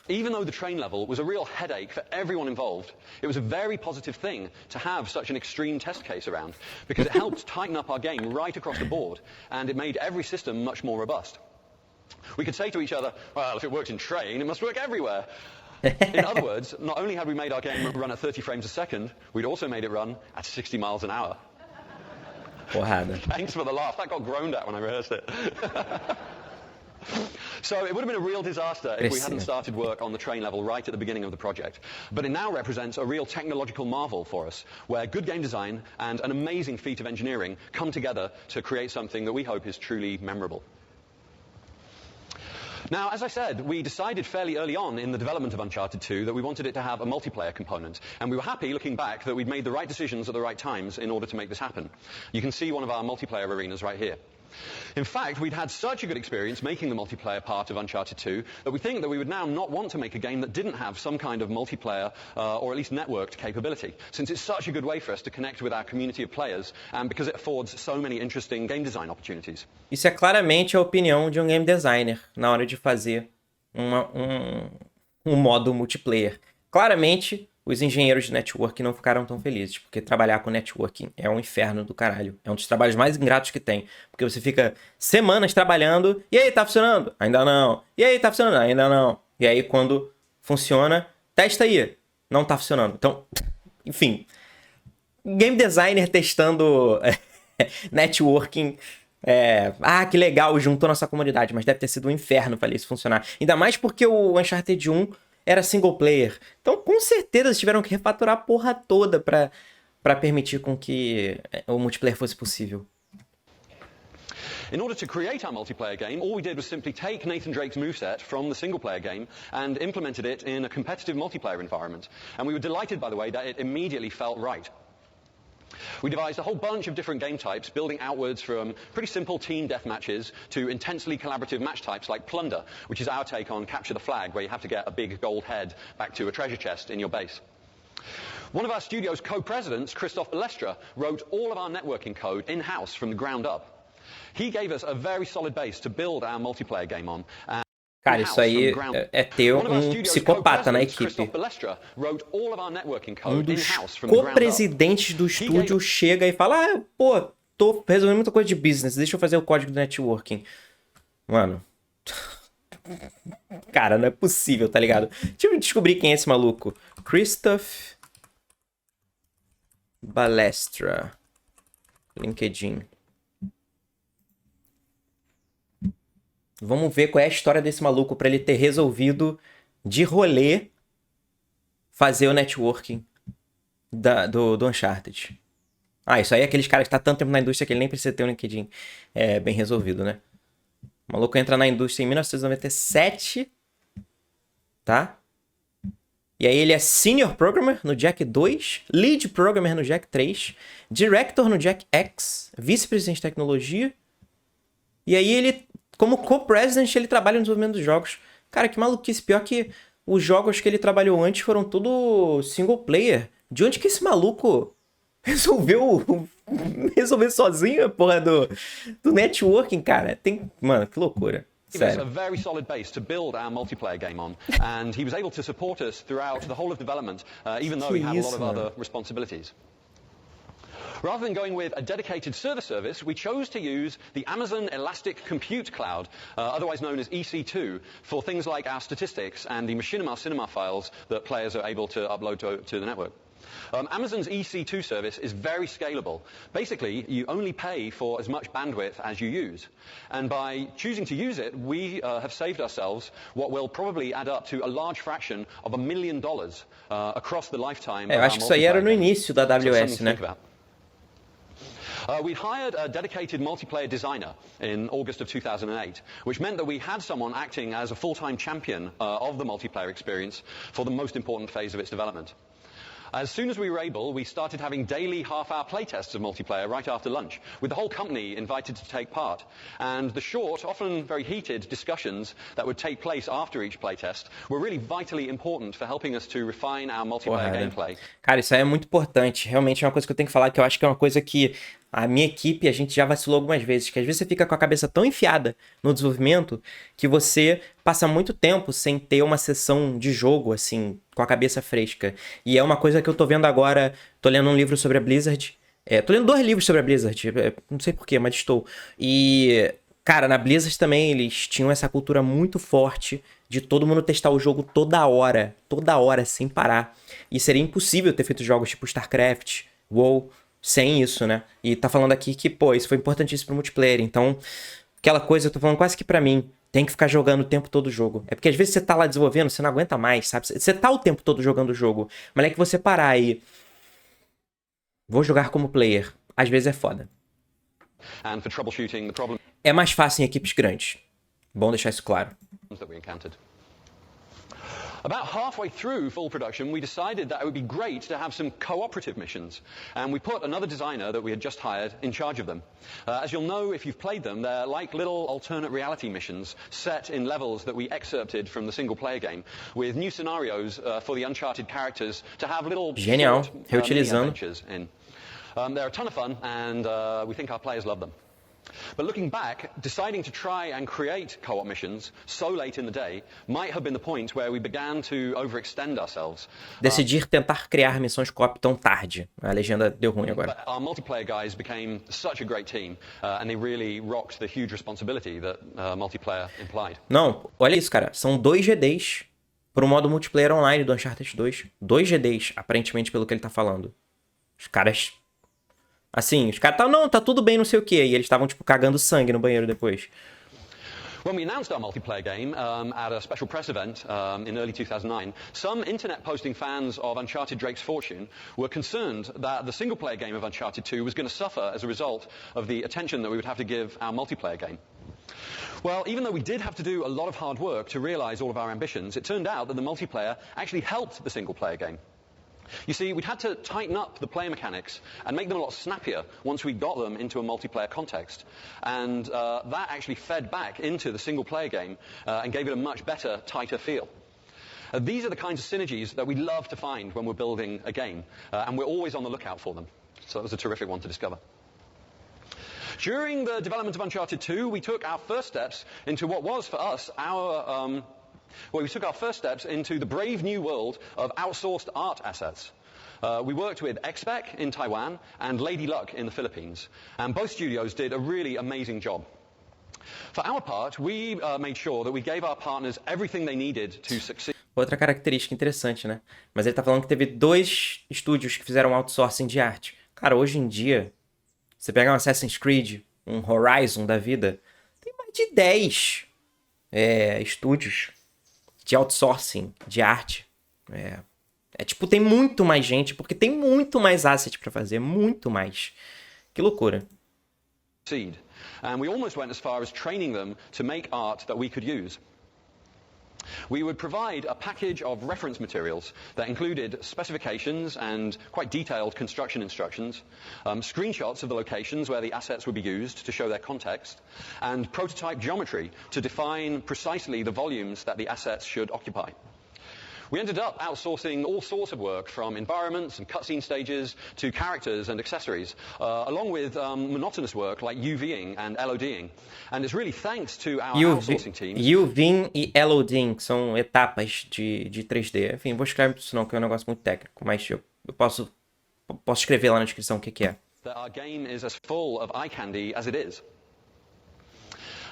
Even though the train level was a real headache for everyone involved, it was a very positive thing to have such an extreme test case around, because it helped tighten up our game right across the board, and it made every system much more robust. We could say to each other, well, if it worked in train, it must work everywhere. In other words, not only had we made our game run at 30 frames a second, we'd also made it run at 60 miles an hour. Porrada. Thanks for the laugh. That got groaned at when I rehearsed it. So it would have been a real disaster if we hadn't started work on the train level right at the beginning of the project. But it now represents a real technological marvel for us, where good game design and an amazing feat of engineering come together to create something that we hope is truly memorable. Now, as I said, we decided fairly early on in the development of Uncharted 2 that we wanted it to have a multiplayer component. And we were happy, looking back, that we'd made the right decisions at the right times in order to make this happen. You can see one of our multiplayer arenas right here. In fact, we'd had such a good experience making the multiplayer part of Uncharted 2 that we think that we would now not want to make a game that didn't have some kind of multiplayer or at least networked capability, since it's such a good way for us to connect with our community of players and because it affords so many interesting game design opportunities. Isso é claramente a opinião de um game designer na hora de fazer um modo multiplayer. Claramente, os engenheiros de networking não ficaram tão felizes, porque trabalhar com networking é um inferno do caralho. É um dos trabalhos mais ingratos que tem, porque você fica semanas trabalhando, e aí, tá funcionando? Ainda não. E aí, tá funcionando? Ainda não. E aí, quando funciona, testa aí. Não tá funcionando. Então, enfim. Game designer testando networking. Que legal, juntou nossa comunidade, mas deve ter sido um inferno fazer isso funcionar. Ainda mais porque o Uncharted 1 era single player. Então, com certeza, eles tiveram que refatorar a porra toda pra permitir com que o multiplayer fosse possível. In order to create our multiplayer game, all we did was simply take Nathan Drake's moveset from the single-player game and implemented it in a competitive multiplayer environment. And we were delighted, by the way, that it immediately felt right. We devised a whole bunch of different game types, building outwards from pretty simple team deathmatches to intensely collaborative match types like Plunder, which is our take on Capture the Flag, where you have to get a big gold head back to a treasure chest in your base. One of our studio's co-presidents, Christoph Balestra, wrote all of our networking code in-house from the ground up. He gave us a very solid base to build our multiplayer game on. Cara, isso aí é ter um psicopata na equipe. Um dos co-presidentes do estúdio chega e fala: tô resolvendo muita coisa de business, deixa eu fazer o código do networking. Mano. Cara, não é possível, tá ligado? Deixa eu descobrir quem é esse maluco. Christoph Balestra. LinkedIn. Vamos ver qual é a história desse maluco pra ele ter resolvido de rolê fazer o networking do Uncharted. Isso aí é aqueles caras que tá tanto tempo na indústria que ele nem precisa ter um LinkedIn bem resolvido, né? O maluco entra na indústria em 1997, tá? E aí ele é Senior Programmer no Jack 2, Lead Programmer no Jack 3, Director no Jack X, Vice-Presidente de Tecnologia. E aí ele... Como co-president, ele trabalha no desenvolvimento dos jogos. Cara, que maluquice. Pior que os jogos que ele trabalhou antes foram tudo single player. De onde que esse maluco resolveu resolver sozinho a porra do networking, cara? Mano, que loucura. Sério. A very solid base to build our multiplayer game on, and he was able to support us throughout the whole of development, even though he had a lot of other responsibilities. Rather than going with a dedicated server service, we chose to use the Amazon Elastic Compute Cloud, otherwise known as EC2, for things like our statistics and the machinima cinema files that players are able to upload to the network. Amazon's EC2 service is very scalable. Basically, you only pay for as much bandwidth as you use. And by choosing to use it, we have saved ourselves what will probably add up to a large fraction of $1 million across the lifetime of eu our acho que isso aí era no multiplayer game. início da So it's AWS, something to né? think about. We hired a dedicated multiplayer designer in August of 2008, which meant that we had someone acting as a full-time champion of the multiplayer experience for the most important phase of its development. As soon as we were able, we started having daily half-hour playtests of multiplayer right after lunch, with the whole company invited to take part. And the short, often very heated discussions that would take place after each playtest were really vitally important for helping us to refine our multiplayer gameplay. Cara, isso aí é muito importante. Realmente é uma coisa que eu tenho que falar, que eu acho que é uma coisa que a minha equipe, a gente já vacilou algumas vezes, que às vezes você fica com a cabeça tão enfiada no desenvolvimento que você passa muito tempo sem ter uma sessão de jogo, assim, com a cabeça fresca. E é uma coisa que eu tô vendo agora, tô lendo um livro sobre a Blizzard, tô lendo 2 livros sobre a Blizzard, não sei porquê, mas estou. E, cara, na Blizzard também eles tinham essa cultura muito forte de todo mundo testar o jogo toda hora, sem parar. E seria impossível ter feito jogos tipo StarCraft, WoW, sem isso, né? E tá falando aqui que, pô, isso foi importantíssimo pro multiplayer. Então, aquela coisa, eu tô falando quase que pra mim, tem que ficar jogando o tempo todo o jogo. É porque às vezes você tá lá desenvolvendo, você não aguenta mais, sabe? Você tá o tempo todo jogando o jogo, mas é que você parar e... vou jogar como player. Às vezes é foda. And for troubleshooting the problems É mais fácil em equipes grandes. Bom deixar isso claro. that we encountered. About halfway through full production, we decided that it would be great to have some cooperative missions, and we put another designer that we had just hired in charge of them. As you'll know if you've played them, they're like little alternate reality missions set in levels that we excerpted from the single-player game, with new scenarios for the Uncharted characters to have little Genial, short, reutilizando. mini-adventures in. They're a ton of fun, and we think our players love them. But looking back, deciding to try and create co-op missions so late in the day might have been the point where we began to overextend ourselves. Decidir tentar criar missões co-op tão tarde. A legenda deu ruim agora. But our multiplayer guys became such a great team, and they really rocked the huge responsibility that multiplayer implied. Não, olha isso, cara. São 2 GDs pro modo multiplayer online do Uncharted 2. 2 GDs, aparentemente, pelo que ele tá falando. Os caras... assim, os caras não, tá tudo bem, não sei o quê. E eles estavam, tipo, cagando sangue no banheiro depois. When we announced our multiplayer game at a special press event in early 2009, some internet-posting fans of Uncharted Drake's Fortune were concerned that the single-player game of Uncharted 2 was going to suffer as a result of the attention that we would have to give our multiplayer game. Well, even though we did have to do a lot of hard work to realize all of our ambitions, it turned out that the multiplayer actually helped the single-player game. You see, we'd had to tighten up the player mechanics and make them a lot snappier once we got them into a multiplayer context. And that actually fed back into the single-player game and gave it a much better, tighter feel. These are the kinds of synergies that we love to find when we're building a game, and we're always on the lookout for them. So that was a terrific one to discover. During the development of Uncharted 2, we took our first steps into what was, for us, we took our first steps into the brave new world of outsourced art assets. We worked with XSpec in Taiwan and Lady Luck in the Philippines, and both studios did a really amazing job. For our part, we made sure that we gave our partners everything they needed to succeed. Outra característica interessante, né? Mas ele tá falando que teve 2 estúdios que fizeram outsourcing de arte. Cara, hoje em dia, você pega um Assassin's Creed, um Horizon da vida, tem mais de 10 estúdios de outsourcing, de arte. Tipo, tem muito mais gente, porque tem muito mais asset pra fazer, muito mais. Que loucura. And we almost went as far as training them to make art that we could use. We would provide a package of reference materials that included specifications and quite detailed construction instructions, screenshots of the locations where the assets would be used to show their context, and prototype geometry to define precisely the volumes that the assets should occupy. We ended up outsourcing all sorts of work, from environments and cutscene stages to characters and accessories, along with monotonous work like UVing and LODing. And it's really thanks to our outsourcing teams. UVing e LODing são etapas de 3D. Enfim, vou escrever isso não, que é um negócio muito técnico, mas eu posso escrever lá na descrição o que é. That our game is as full of eye candy as it is.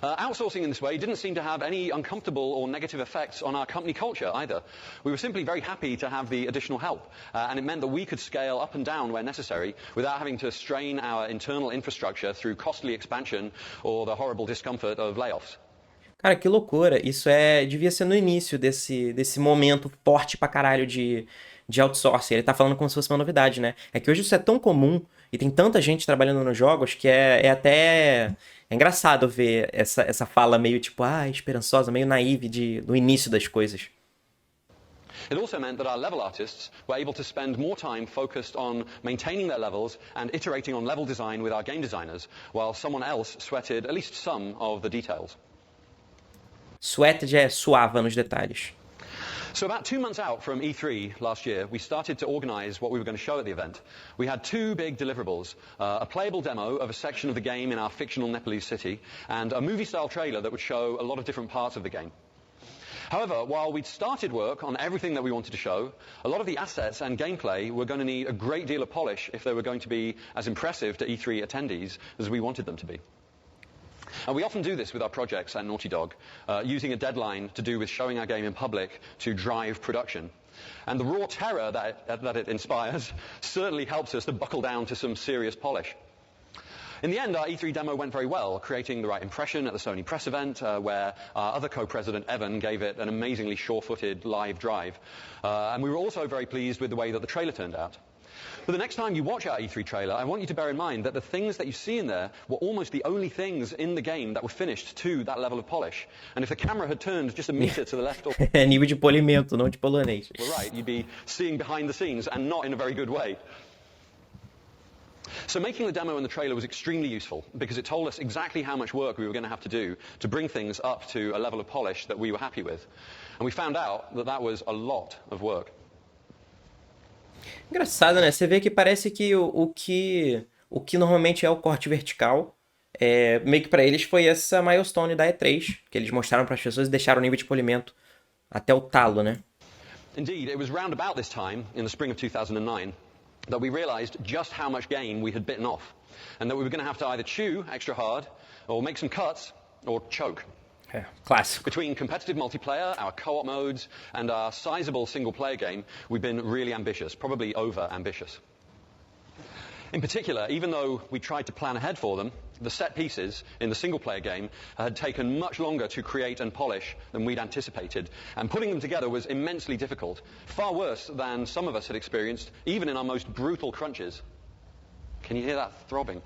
Outsourcing in this way didn't seem to have any uncomfortable or negative effects on our company culture either. We were simply very happy to have the additional help, and it meant that we could scale up and down where necessary without having to strain our internal infrastructure through costly expansion or the horrible discomfort of layoffs. Cara, que loucura. Isso devia ser no início desse momento forte pra caralho de outsourcing. Ele tá falando como se fosse uma novidade, né? É que hoje isso é tão comum e tem tanta gente trabalhando nos jogos que é até engraçado ver essa fala meio tipo, esperançosa, meio naive do início das coisas. It also meant that our level artists were able to spend more time focused on maintaining their levels and iterating on level design with our game designers, while someone else sweated at least some of the details. Sweated suava nos detalhes. So about 2 months out from E3 last year, we started to organize what we were going to show at the event. We had 2 big deliverables, a playable demo of a section of the game in our fictional Nepalese city, and a movie-style trailer that would show a lot of different parts of the game. However, while we'd started work on everything that we wanted to show, a lot of the assets and gameplay were going to need a great deal of polish if they were going to be as impressive to E3 attendees as we wanted them to be. And we often do this with our projects at Naughty Dog, using a deadline to do with showing our game in public to drive production. And the raw terror that it inspires certainly helps us to buckle down to some serious polish. In the end, our E3 demo went very well, creating the right impression at the Sony press event, where our other co-president, Evan, gave it an amazingly sure-footed live drive. And we were also very pleased with the way that the trailer turned out. But the next time you watch our E3 trailer, I want you to bear in mind that the things that you see in there were almost the only things in the game that were finished to that level of polish. And if the camera had turned just a meter to the left or É nível de polimento, não de polonês. right, you'd be seeing behind the scenes and not in a very good way. So making the demo and the trailer was extremely useful because it told us exactly how much work we were going to have to do to bring things up to a level of polish that we were happy with. And we found out that that was a lot of work. Engraçado, né? Você vê que parece que o que normalmente é o corte vertical, meio que pra eles foi essa milestone da E3, que eles mostraram para as pessoas e deixaram o nível de polimento até o talo, né? Indeed, it was round about this time, in the spring of 2009, that we realized just how much game we had bitten off, and that we were going to have to either chew extra hard, or make some cuts, or choke. Clássico. Between competitive multiplayer, our co-op modes, and our sizable single-player game, we've been really ambitious, probably over-ambitious. In particular, even though we tried to plan ahead for them, the set pieces in the single-player game had taken much longer to create and polish than we'd anticipated, and putting them together was immensely difficult, far worse than some of us had experienced, even in our most brutal crunches. Can you hear that throbbing?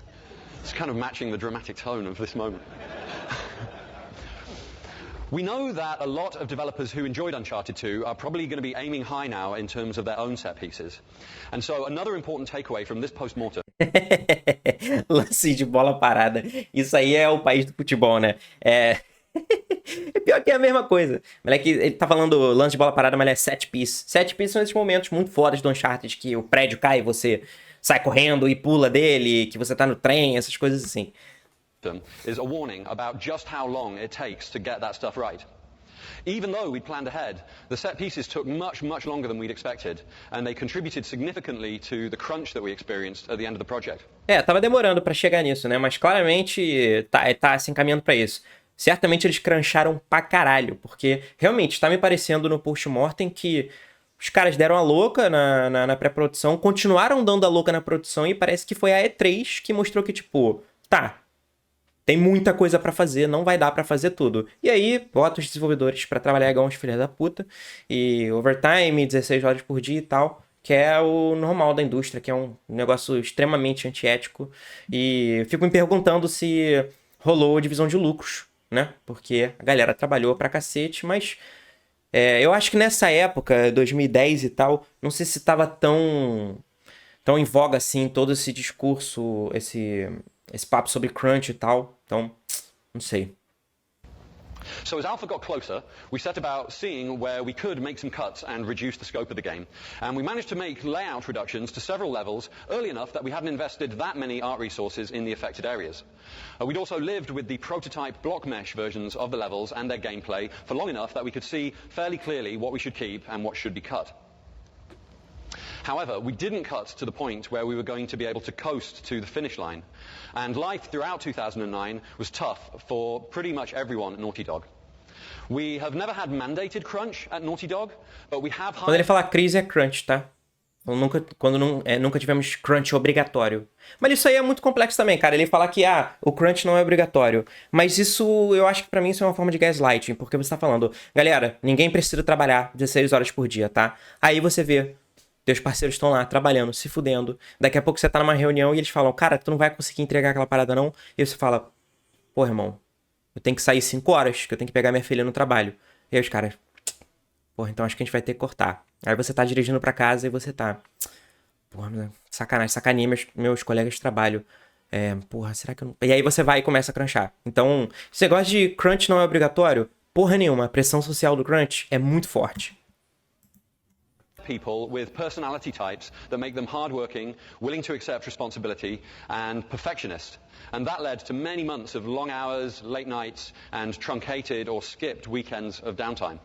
It's kind of matching the dramatic tone of this moment. We know that a lot of developers who enjoyed Uncharted 2 are probably going to be aiming high now in terms of their own set pieces. And so another important takeaway from this post-mortem... Lance de bola parada. Isso aí é o país do futebol, né? É pior que é a mesma coisa. Moleque, ele tá falando lance de bola parada, mas é set piece. Set piece são esses momentos muito fodas do Uncharted, que o prédio cai e você sai correndo e pula dele, que você tá no trem, essas coisas assim. Is a warning about just how long it takes to get that stuff right. Even though we'd planned ahead, the set pieces took much, much longer than we'd expected, and they contributed significantly to the crunch that we experienced at the end of the project. Tava demorando pra chegar nisso, né? Mas claramente tá se encaminhando pra isso. Certamente eles cruncharam pra caralho, porque realmente tá me parecendo no post-mortem que os caras deram a louca na pré-produção, continuaram dando a louca na produção e parece que foi a E3 que mostrou que, tipo, tem muita coisa pra fazer, não vai dar pra fazer tudo. E aí, bota os desenvolvedores pra trabalhar igual uns filhos da puta. E overtime, 16 horas por dia e tal. Que é o normal da indústria, que é um negócio extremamente antiético. E fico me perguntando se rolou divisão de lucros, né? Porque a galera trabalhou pra cacete, mas... eu acho que nessa época, 2010 e tal, não sei se tava tão em voga assim, todo esse discurso, esse papo sobre crunch e tal. Então, não sei. So as Alpha got closer, we set about seeing where we could make some cuts and reduce the scope of the game. And we managed to make layout reductions to several levels early enough that we hadn't invested that many art resources in the affected areas. We'd also lived with the prototype block mesh versions of the levels and their gameplay for long enough that we could see fairly clearly what we should keep and what should be cut. However, we didn't cut to the point where we were going to be able to coast to the finish line. And life throughout 2009 was tough for pretty much everyone at Naughty Dog. We have never had mandated crunch at Naughty Dog, but we have... Quando ele fala crise é crunch, tá? Nunca tivemos crunch obrigatório. Mas isso aí é muito complexo também, cara. Ele fala que, o crunch não é obrigatório. Mas isso, eu acho que pra mim isso é uma forma de gaslighting. Porque você tá falando, galera, ninguém precisa trabalhar 16 horas por dia, tá? Aí você vê, teus parceiros estão lá, trabalhando, se fudendo. Daqui a pouco você tá numa reunião e eles falam, cara, tu não vai conseguir entregar aquela parada não. E você fala, pô, irmão, eu tenho que sair 5 horas, que eu tenho que pegar minha filha no trabalho. E aí os caras, porra, então acho que a gente vai ter que cortar. Aí você tá dirigindo pra casa e você tá... Porra, sacanagem, sacaninha meus colegas de trabalho. Porra, será que eu não... E aí você vai e começa a crunchar. Então, esse negócio de crunch não é obrigatório? Porra nenhuma. A pressão social do crunch é muito forte. People with personality types that make them hardworking, willing to accept responsibility, and perfectionist. And that led to many months of long hours, late nights, and truncated or skipped weekends of downtime.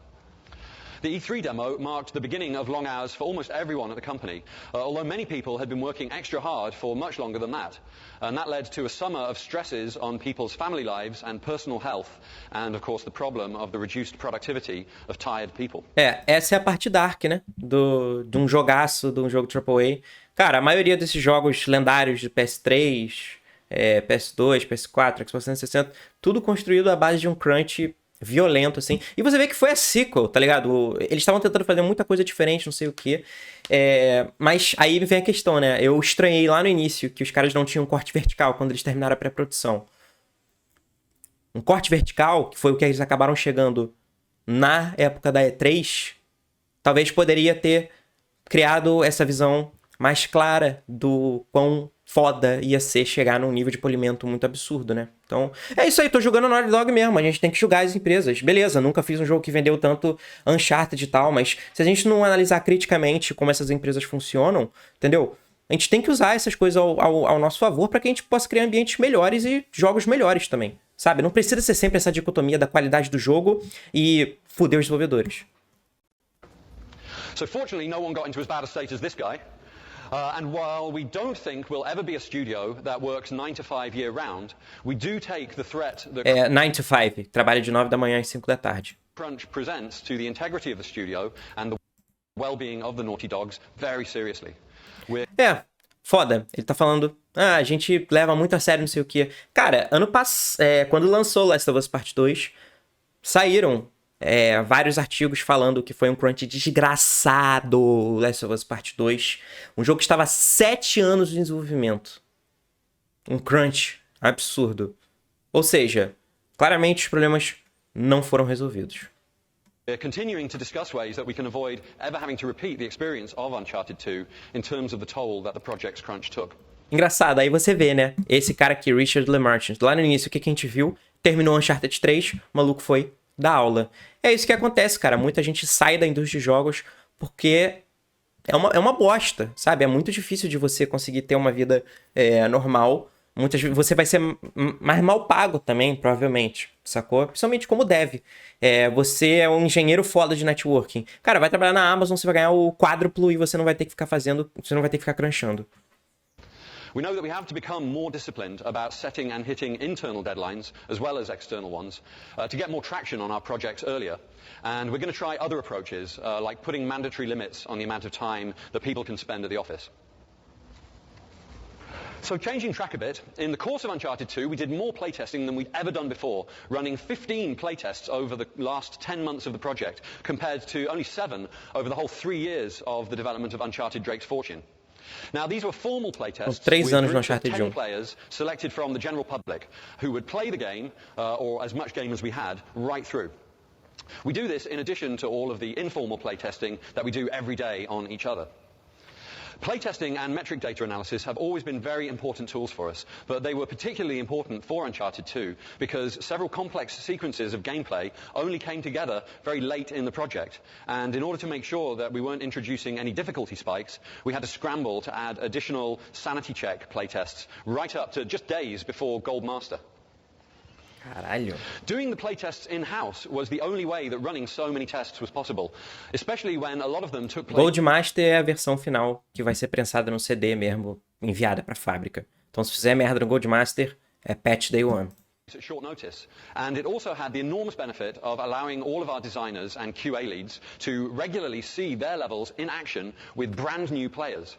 The E3 demo marked the beginning of long hours for almost everyone at the company, although many people had been working extra hard for much longer than that. And that led to a summer of stresses on people's family lives and personal health, and of course the problem of the reduced productivity of tired people. Essa é a parte dark, né? De um jogaço, de um jogo AAA. Cara, a maioria desses jogos lendários de PS3, PS2, PS4, Xbox 360, tudo construído à base de um crunch violento, assim. E você vê que foi a sequel, tá ligado? Eles estavam tentando fazer muita coisa diferente, não sei o quê. Mas aí vem a questão, né? Eu estranhei lá no início que os caras não tinham corte vertical quando eles terminaram a pré-produção. Um corte vertical, que foi o que eles acabaram chegando na época da E3, talvez poderia ter criado essa visão mais clara do quão foda ia ser chegar num nível de polimento muito absurdo, né? Então, é isso aí, tô jogando Naughty Dog mesmo, a gente tem que julgar as empresas. Beleza, nunca fiz um jogo que vendeu tanto Uncharted e tal, mas se a gente não analisar criticamente como essas empresas funcionam, entendeu? A gente tem que usar essas coisas ao nosso favor para que a gente possa criar ambientes melhores e jogos melhores também, sabe? Não precisa ser sempre essa dicotomia da qualidade do jogo e fuder os desenvolvedores. So fortunately, no one got into as bad a state as this guy. And while we don't think we'll ever be a studio that works 9 to 5 year-round, we do take the threat that 9 to 5, trabalho de 9 da manhã às 5 da tarde. crunch presents to the integrity of the studio and the well-being of the Naughty Dogs very seriously. Foda. Ele tá falando, a gente leva muito a sério, não sei o quê. Cara, ano passado, quando lançou Last of Us Part 2, saíram vários artigos falando que foi um crunch desgraçado, Last of Us Part 2. Um jogo que estava há 7 anos de desenvolvimento. Um crunch absurdo. Ou seja, claramente os problemas não foram resolvidos. We're continuing to discuss ways that we can avoid ever having to repeat the experience of Uncharted 2 in terms of the toll that the project's crunch took. Engraçado, aí você vê, né? Esse cara aqui, Richard LeMarchant, lá no início, o que a gente viu? Terminou Uncharted 3, o maluco foi dar aula. É isso que acontece, cara. Muita gente sai da indústria de jogos porque é uma bosta, sabe? É muito difícil de você conseguir ter uma vida normal. Muitas vezes você vai ser mais mal pago também, provavelmente, sacou? Principalmente como dev. Você é um engenheiro foda de networking. Cara, vai trabalhar na Amazon, você vai ganhar o quádruplo e você não vai ter que ficar você não vai ter que ficar crunchando. We know that we have to become more disciplined about setting and hitting internal deadlines as well as external ones to get more traction on our projects earlier. And we're going to try other approaches like putting mandatory limits on the amount of time that people can spend at the office. So changing track a bit, in the course of Uncharted 2 we did more playtesting than we'd ever done before, running 15 playtests over the last 10 months of the project compared to only 7 over the whole 3 years of the development of Uncharted Drake's Fortune. Now, these were formal playtests with groups of 10 players selected from the general public who would play the game, or as much game as we had, right through. We do this in addition to all of the informal playtesting that we do every day on each other. Playtesting and metric data analysis have always been very important tools for us, but they were particularly important for Uncharted 2 because several complex sequences of gameplay only came together very late in the project. And in order to make sure that we weren't introducing any difficulty spikes, we had to scramble to add additional sanity check playtests right up to just days before Gold Master. Caralho. Doing the playtests in-house was the only way that running so many tests was possible, especially when a lot of them took place. Gold Master é a versão final que vai ser prensada no CD mesmo, enviada para a fábrica. Então, se fizer merda no Gold Master, é patch day one. At short notice, and it also had the enormous benefit of allowing all of our designers and QA leads to regularly see their levels in action with brand new players.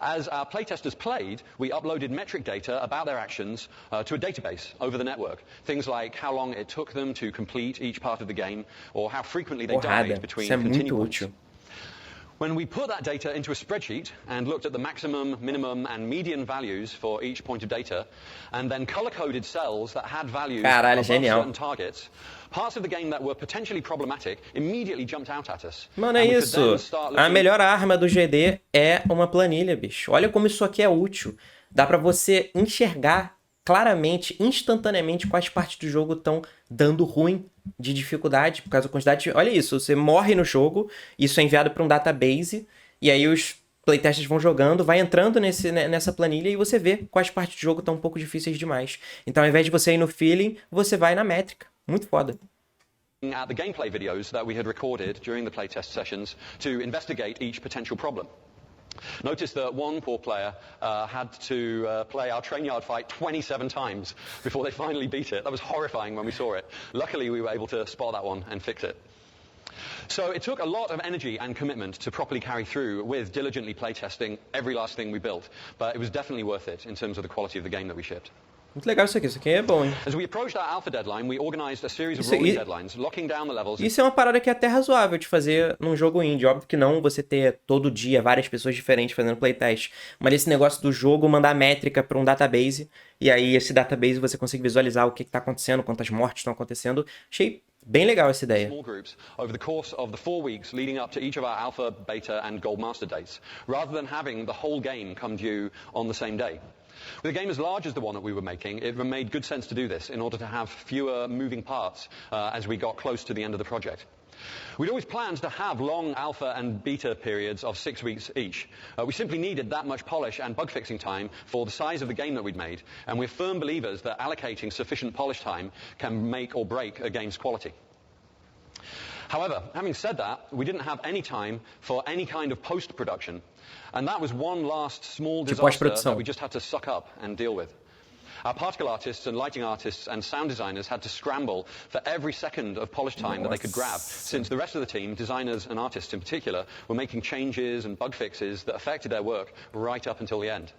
As our playtesters played, we uploaded metric data about their actions to a database over the network. Things like how long it took them to complete each part of the game, or how frequently they died between continued points. When we put that data into a spreadsheet and looked at the maximum, minimum, and median values for each point of data, and then color-coded cells that had values above certain targets, parts of the game that were potentially problematic immediately jumped out at us. Mano, é isso. A melhor arma do GD é uma planilha, bicho. Olha como isso aqui é útil. Dá pra você enxergar claramente, instantaneamente, quais partes do jogo estão dando ruim de dificuldade, por causa da quantidade de... Olha isso, você morre no jogo, isso é enviado para um database, e aí os playtesters vão jogando, vai entrando nessa planilha e você vê quais partes do jogo estão um pouco difíceis demais. Então, ao invés de você ir no feeling, você vai na métrica. Muito foda. At the gameplay videos that we had recorded during the playtest sessions to investigate each potential problem. Notice that one poor player had to play our train yard fight 27 times before they finally beat it. That was horrifying when we saw it. Luckily, we were able to spot that one and fix it. So it took a lot of energy and commitment to properly carry through with diligently playtesting every last thing we built, but it was definitely worth it in terms of the quality of the game that we shipped. Muito legal isso aqui é bom, hein? As we approached our alpha deadline, we organized a series of rolling deadlines, locking down the levels. Isso é uma parada que é até razoável de fazer num jogo indie. Óbvio que não você ter todo dia várias pessoas diferentes fazendo playtest. Mas esse negócio do jogo mandar métrica para um database, e aí esse database você consegue visualizar o que está acontecendo, quantas mortes estão acontecendo. Achei bem legal essa ideia. Small groups over the course of the 4 weeks leading up to each of our alpha, beta and gold master dates, rather than having the whole game come due on the same day. With a game as large as the one that we were making, it made good sense to do this in order to have fewer moving parts as we got close to the end of the project. We'd always planned to have long alpha and beta periods of 6 weeks each. We simply needed that much polish and bug fixing time for the size of the game that we'd made, and we're firm believers that allocating sufficient polish time can make or break a game's quality. However, having said that, we didn't have any time for any kind of post-production, and that was one last small disaster that we just had to suck up and deal with. Our particle artists and lighting artists and sound designers had to scramble for every second of polish time that they could grab, since the rest of the team, designers and artists in particular, were making changes and bug fixes that affected their work right up until the end.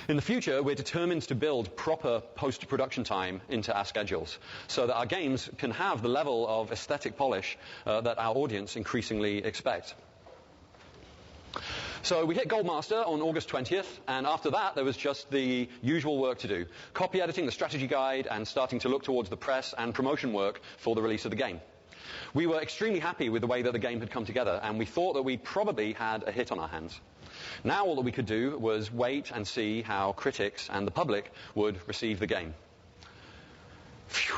In the future, we're determined to build proper post-production time into our schedules so that our games can have the level of aesthetic polish that our audience increasingly expect. So we hit Gold Master on August 20th, and after that there was just the usual work to do. Copy editing the strategy guide and starting to look towards the press and promotion work for the release of the game. We were extremely happy with the way that the game had come together, and we thought that we probably had a hit on our hands. Now all that we could do was wait and see how critics and the public would receive the game. Phew.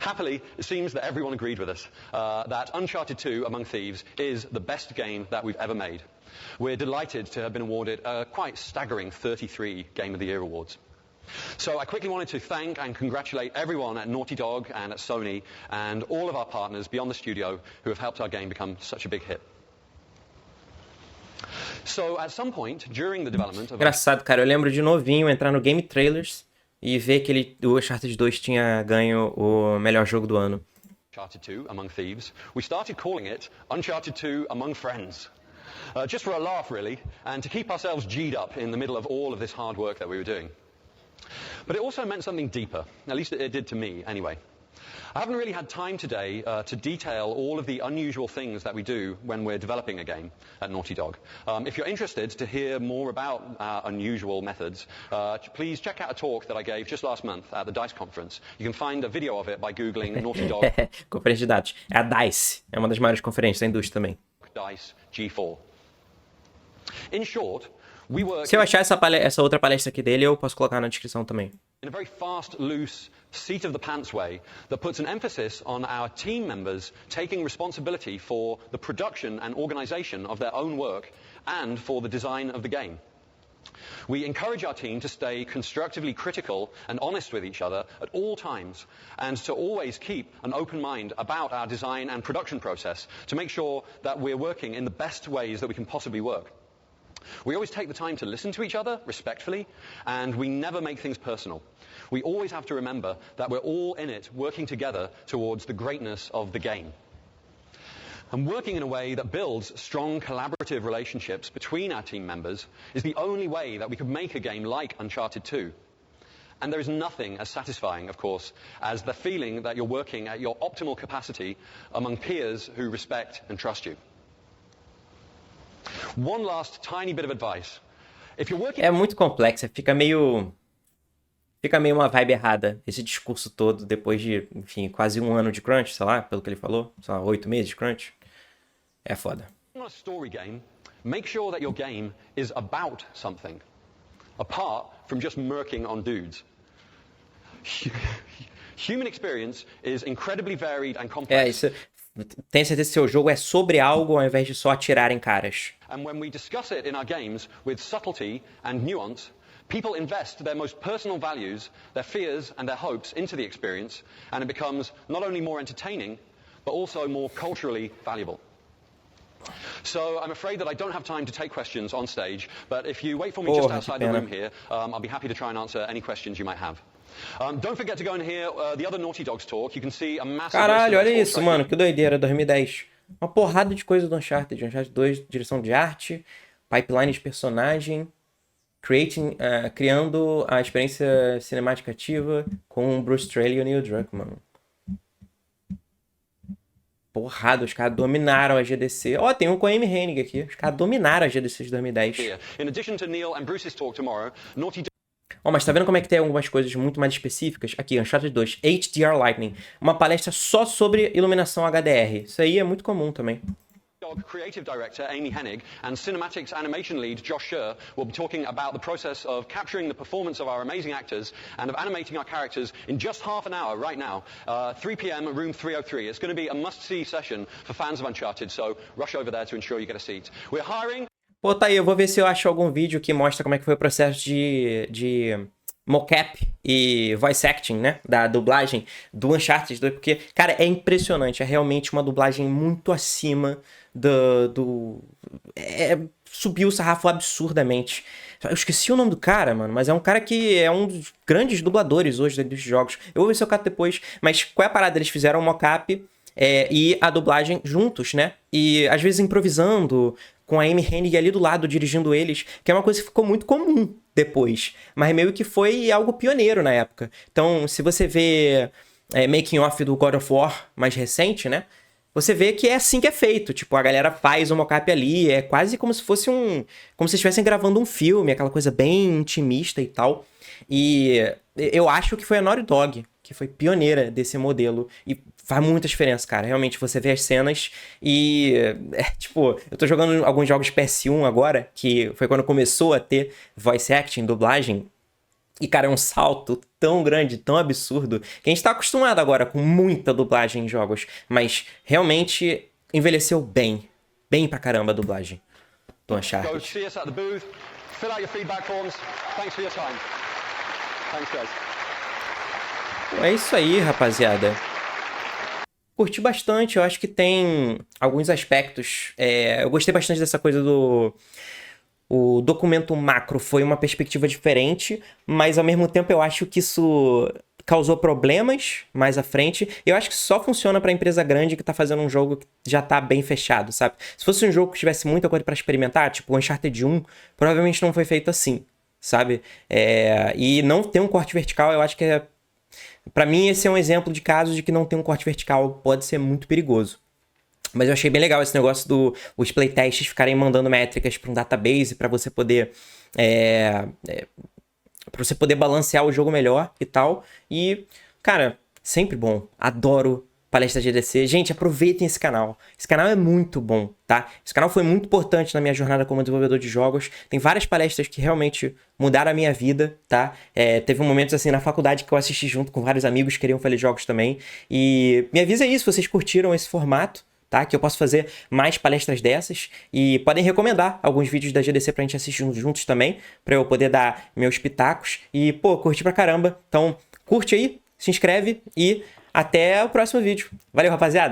Happily, it seems that everyone agreed with us, that Uncharted 2 Among Thieves is the best game that we've ever made. We're delighted to have been awarded a quite staggering 33 Game of the Year awards. So I quickly wanted to thank and congratulate everyone at Naughty Dog and at Sony and all of our partners beyond the studio who have helped our game become such a big hit. So at some point during the development of... Engraçado, cara, eu lembro de novinho entrar no Game Trailers e ver que o Uncharted 2 tinha ganho o melhor jogo do ano. Uncharted 2 Among Thieves. We started calling it Uncharted 2 Among Friends. Just for a laugh, really, and to keep ourselves G'd up in the middle of all of this hard work that we were doing. But it also meant something deeper, at least it did to me anyway. I haven't really had time today to detail all of the unusual things that we do when we're developing a game at Naughty Dog. If you're interested to hear more about our unusual methods, please check out a talk that I gave just last month at the DICE conference. You can find a video of it by googling Naughty Dog. Conferência de dados. É a DICE. É uma das maiores conferências da indústria também. DICE G4. In short, we work... Se eu achar essa outra palestra aqui dele, eu posso colocar na descrição também. In a very fast, loose, seat-of-the-pants way that puts an emphasis on our team members taking responsibility for the production and organization of their own work and for the design of the game. We encourage our team to stay constructively critical and honest with each other at all times, and to always keep an open mind about our design and production process to make sure that we're working in the best ways that we can possibly work. We always take the time to listen to each other respectfully, and we never make things personal. We always have to remember that we're all in it working together towards the greatness of the game. And working in a way that builds strong collaborative relationships between our team members is the only way that we could make a game like Uncharted 2. And there is nothing as satisfying, of course, as the feeling that you're working at your optimal capacity among peers who respect and trust you. One last tiny bit of advice. If you're working... É muito complexa, fica meio uma vibe errada, esse discurso todo, depois de, enfim, quase um ano de crunch, sei lá, pelo que ele falou, sei lá, 8 meses de crunch. É foda. On a story game, make sure that your game is about something, apart from just murking on dudes. Human experience is incredibly varied and complex. Tenha certeza que seu jogo é sobre algo ao invés de só atirar em caras. And when we discuss it in our games with subtlety and nuance, people invest their most personal values, their fears and their hopes into the experience, and it becomes not only more entertaining, but also more culturally valuable. So I'm afraid that I don't have time to take questions on stage, but if you wait for me just outside the room here, I'll be happy to try and answer any questions you might have. Don't forget to go and hear the other Naughty Dogs talk. You can see a massive... Caralho, olha isso, mano, que doideira, 2010. Uma porrada de coisa do Uncharted. Uncharted 2, direção de arte, pipeline de personagem, criando a experiência cinemática ativa com Bruce Straley e o Neil Druckmann. Porrada, os caras dominaram a GDC. Ó, tem um com a Amy Hennig aqui. Os caras dominaram a GDC de 2010. Ó, mas tá vendo como é que tem algumas coisas muito mais específicas? Aqui, Uncharted 2, HDR Lighting. Uma palestra só sobre iluminação HDR. Isso aí é muito comum também. Creative Director Amy Hennig and Cinematics Animation Lead Josh Scher will be talking about the process of capturing the performance of our amazing actors and of animating our characters in just half an hour right now, 3 p.m. room 303. It's going to be a must-see session for fans of Uncharted, so rush over there to ensure you get a seat. We're hiring... Pô, tá aí, eu vou ver se eu acho algum vídeo que mostra como é que foi o processo de mocap e voice acting, né, da dublagem do Uncharted 2, porque, cara, é impressionante, é realmente uma dublagem muito acima subiu o sarrafo absurdamente. Eu esqueci o nome do cara, mano, mas é um cara que é um dos grandes dubladores hoje dos jogos. Eu vou ver se eu cato depois, mas qual é a parada? Eles fizeram o mocap e a dublagem juntos, né, e às vezes improvisando, com a Amy Hennig ali do lado, dirigindo eles, que é uma coisa que ficou muito comum depois, mas meio que foi algo pioneiro na época. Então, se você vê making off do God of War mais recente, né, você vê que é assim que é feito. Tipo, a galera faz o mocap ali, é quase como se fosse como se estivessem gravando um filme, aquela coisa bem intimista e tal. E eu acho que foi a Naughty Dog que foi pioneira desse modelo. E faz muita diferença, cara. Realmente, você vê as cenas e... tipo, eu tô jogando alguns jogos PS1 agora, que foi quando começou a ter voice acting, dublagem. E, cara, é um salto tão grande, tão absurdo, que a gente tá acostumado agora com muita dublagem em jogos. Mas, realmente, envelheceu bem. Bem pra caramba a dublagem do Uncharted. É isso aí, rapaziada. Curti bastante, eu acho que tem alguns aspectos. Eu gostei bastante dessa coisa do... O documento macro foi uma perspectiva diferente, mas ao mesmo tempo eu acho que isso causou problemas mais à frente. Eu acho que só funciona pra empresa grande que tá fazendo um jogo que já tá bem fechado, sabe? Se fosse um jogo que tivesse muita coisa pra experimentar, tipo o Uncharted 1, provavelmente não foi feito assim, sabe? E não ter um corte vertical, eu acho que pra mim esse é um exemplo de caso de que não ter um corte vertical pode ser muito perigoso. Mas eu achei bem legal esse negócio os playtests ficarem mandando métricas para um database para você poder balancear o jogo melhor e tal. E, cara, sempre bom. Adoro palestra de GDC. Gente, aproveitem esse canal. Esse canal é muito bom, tá? Esse canal foi muito importante na minha jornada como desenvolvedor de jogos. Tem várias palestras que realmente mudaram a minha vida, tá? Teve momentos assim na faculdade que eu assisti junto com vários amigos que queriam fazer jogos também. E me avisa aí se vocês curtiram esse formato. tá? Que eu posso fazer mais palestras dessas. E podem recomendar alguns vídeos da GDC pra gente assistir juntos também, pra eu poder dar meus pitacos. E, pô, curti pra caramba. Então, curte aí, se inscreve e até o próximo vídeo. Valeu, rapaziada!